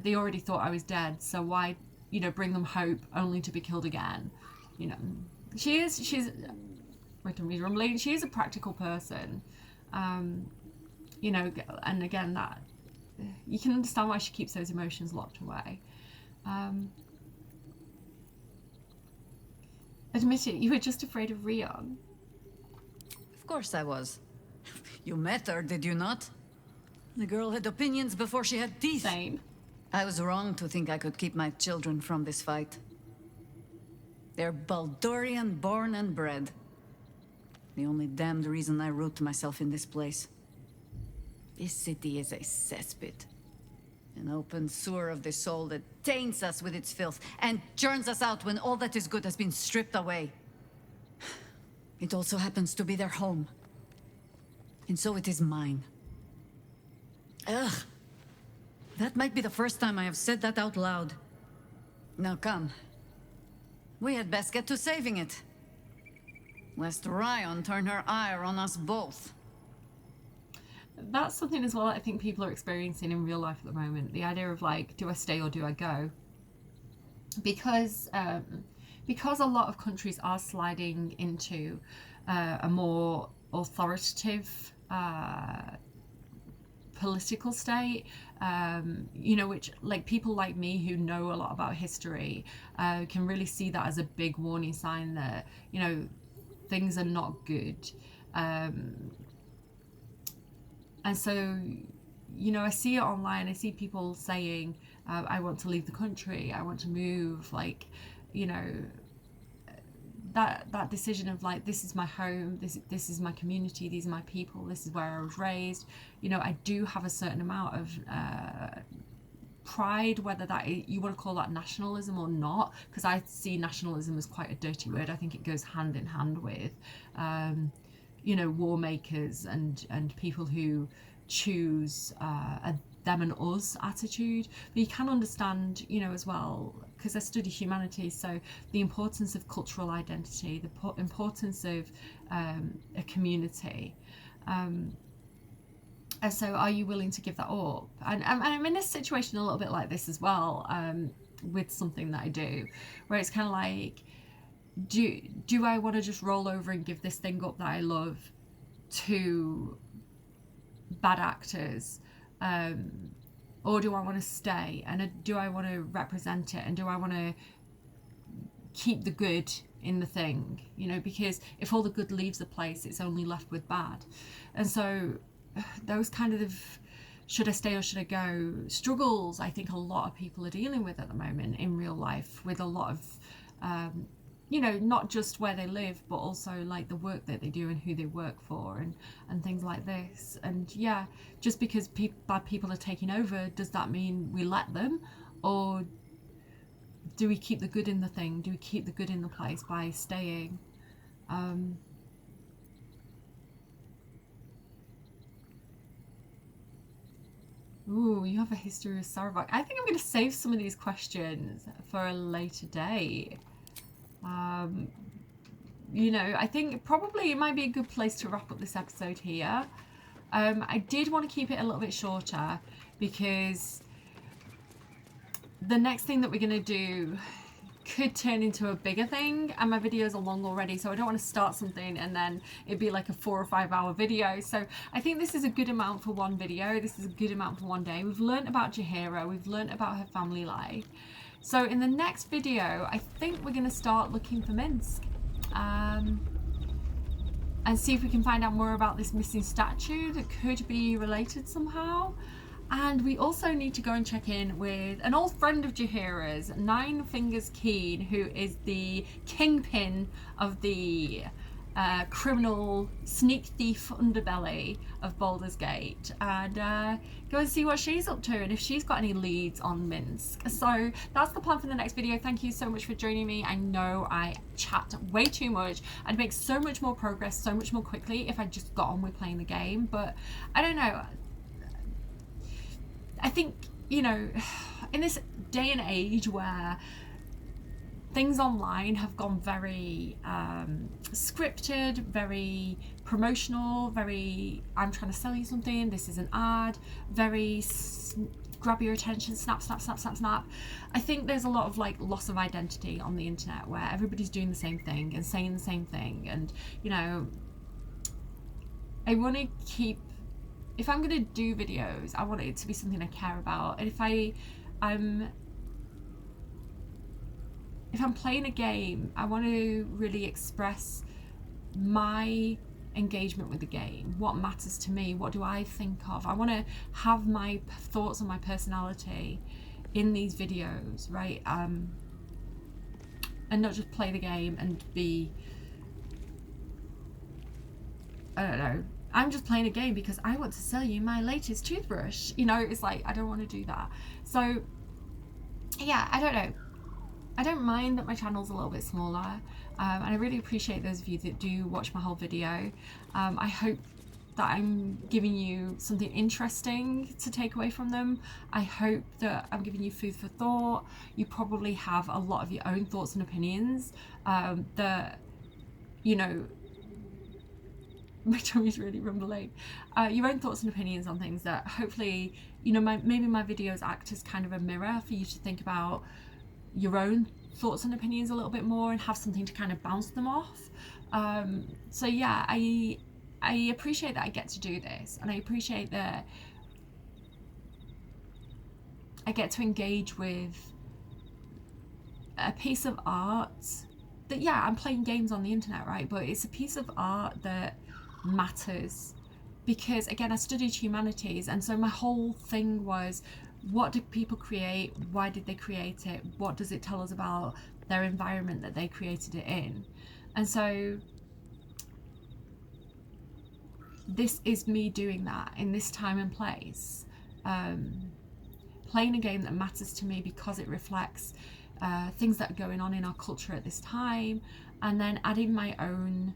they already thought I was dead, so why, you know, bring them hope only to be killed again? You know, she's wait, don't be rumbling, she is a practical person. You know, and again, that you can understand why she keeps those emotions locked away. Admit it, you were just afraid of Rion. Of course I was. You met her, did you not? The girl had opinions before she had teeth. Same. I was wrong to think I could keep my children from this fight. They're Baldurian born and bred. The only damned reason I root myself in this place. This city is a cesspit. An open sewer of the soul that taints us with its filth and churns us out when all that is good has been stripped away. It also happens to be their home. And so it is mine. Ugh. That might be the first time I have said that out loud. Now come. We had best get to saving it. Lest Rion turn her ire on us both. That's something as well I think people are experiencing in real life at the moment. The idea of like, do I stay or do I go? Because a lot of countries are sliding into a more authoritative political state, you know, which like people like me who know a lot about history can really see that as a big warning sign that, you know, things are not good. And so, you know, I see it online, I see people saying, I want to leave the country, I want to move, like, you know, that decision of like, this is my home, this is my community, these are my people, this is where I was raised. You know, I do have a certain amount of pride, whether that you want to call that nationalism or not, because I see nationalism as quite a dirty word. I think it goes hand in hand with you know, war makers and people who choose a them and us attitude. But you can understand, you know, as well, because I study humanities, so the importance of cultural identity, the importance of a community. And so are you willing to give that up? And I'm in a situation a little bit like this as well, with something that I do, where it's kind of like, do I want to just roll over and give this thing up that I love to bad actors, or do I want to stay, and do I want to represent it, and do I want to keep the good in the thing, you know, because if all the good leaves the place, it's only left with bad. And so those kind of should I stay or should I go struggles I think a lot of people are dealing with at the moment in real life, with a lot of you know, not just where they live, but also like the work that they do and who they work for and things like this. And yeah, just because bad people are taking over, does that mean we let them? Or do we keep the good in the thing? Do we keep the good in the place by staying? Ooh, you have a history of Sarvok. I think I'm going to save some of these questions for a later date. You know, I think probably it might be a good place to wrap up this episode here. I did want to keep it a little bit shorter because the next thing that we're going to do could turn into a bigger thing, and my videos are long already, so I don't want to start something and then it'd be like a 4 or 5 hour video. So I think this is a good amount for one video. This is a good amount for one day. We've learned about Jaheira, we've learned about her family life. So in the next video, I think we're going to start looking for Minsk and see if we can find out more about this missing statue that could be related somehow. And we also need to go and check in with an old friend of Jaheira's, Nine Fingers Keen, who is the kingpin of the criminal sneak thief underbelly of Baldur's Gate, and go and see what she's up to and if she's got any leads on Minsk. So that's the plan for the next video. Thank you so much for joining me. I know I chat way too much. I'd make so much more progress so much more quickly if I just got on with playing the game, but I don't know. I think, you know, in this day and age where things online have gone very scripted, very promotional, very I'm trying to sell you something, this is an ad, very grab your attention, snap, snap, snap, snap, snap. I think there's a lot of like loss of identity on the internet where everybody's doing the same thing and saying the same thing. And, you know, I want to keep, if I'm going to do videos, I want it to be something I care about. And if I'm playing a game, I want to really express my engagement with the game, what matters to me, what do I think of. I want to have my thoughts on my personality in these videos, right? And not just play the game and be, I don't know, I'm just playing a game because I want to sell you my latest toothbrush. You know, it's like, I don't want to do that. So yeah, I don't know. I don't mind that my channel's a little bit smaller, and I really appreciate those of you that do watch my whole video. I hope that I'm giving you something interesting to take away from them. I hope that I'm giving you food for thought. You probably have a lot of your own thoughts and opinions that, you know, my tummy's really rumbling. Your own thoughts and opinions on things that hopefully, you know, maybe my videos act as kind of a mirror for you to think about your own thoughts and opinions a little bit more and have something to kind of bounce them off. So yeah, I appreciate that I get to do this, and I appreciate that I get to engage with a piece of art that, yeah, I'm playing games on the internet, right, but it's a piece of art that matters because, again, I studied humanities, and so my whole thing was, what did people create? Why did they create it? What does it tell us about their environment that they created it in? And so this is me doing that in this time and place, playing a game that matters to me because it reflects things that are going on in our culture at this time, and then adding my own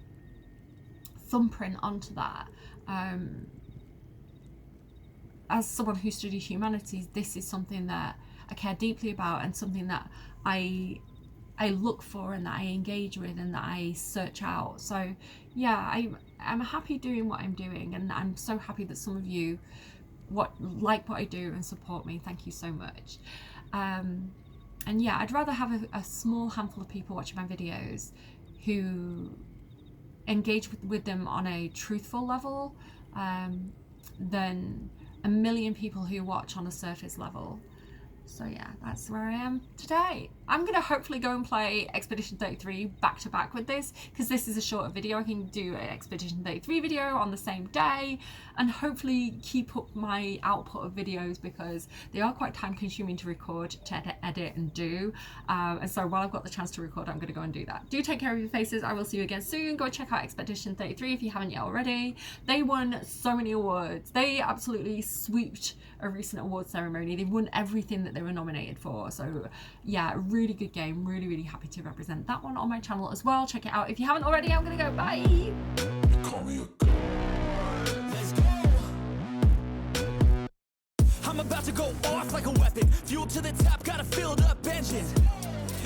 thumbprint onto that. As someone who studied humanities, this is something that I care deeply about, and something that I look for and that I engage with and that I search out. So yeah, I'm happy doing what I'm doing, and I'm so happy that some of you like what I do and support me. Thank you so much. And yeah, I'd rather have a small handful of people watching my videos who engage with them on a truthful level than a million people who watch on a surface level. So yeah, that's where I am today. I'm going to hopefully go and play Expedition 33 back to back with this, because this is a shorter video. I can do an Expedition 33 video on the same day and hopefully keep up my output of videos, because they are quite time consuming to record, to edit and do. And so while I've got the chance to record, I'm going to go and do that. Do take care of your faces. I will see you again soon. Go check out Expedition 33 if you haven't yet already. They won so many awards. They absolutely sweeped a recent award ceremony. They won everything that they were nominated for. So yeah, really good game. Really happy to represent that one on my channel as well. Check it out if you haven't already. I'm gonna go bye. I'm about to go off like a weapon. Fuel to the top, got a filled up engine.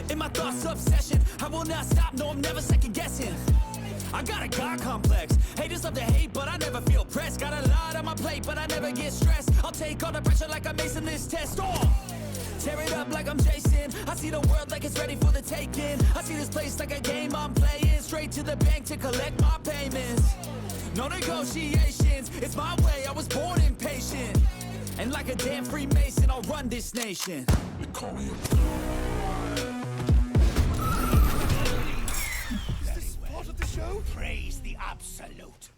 In my thoughts, obsession. I will not stop, no, I'm never second guessing. I got a God complex. Haters love to hate, but I never feel pressed. Got a lot on my plate, but I never get stressed. I'll take all the pressure like I'm acing this test. Tear it up like I'm Jason. I see the world like it's ready for the taking. I see this place like a game I'm playing. Straight to the bank to collect my payments. No negotiations, it's my way, I was born impatient. And like a damn Freemason, I'll run this nation. They call me Is this part of the show? Praise the absolute.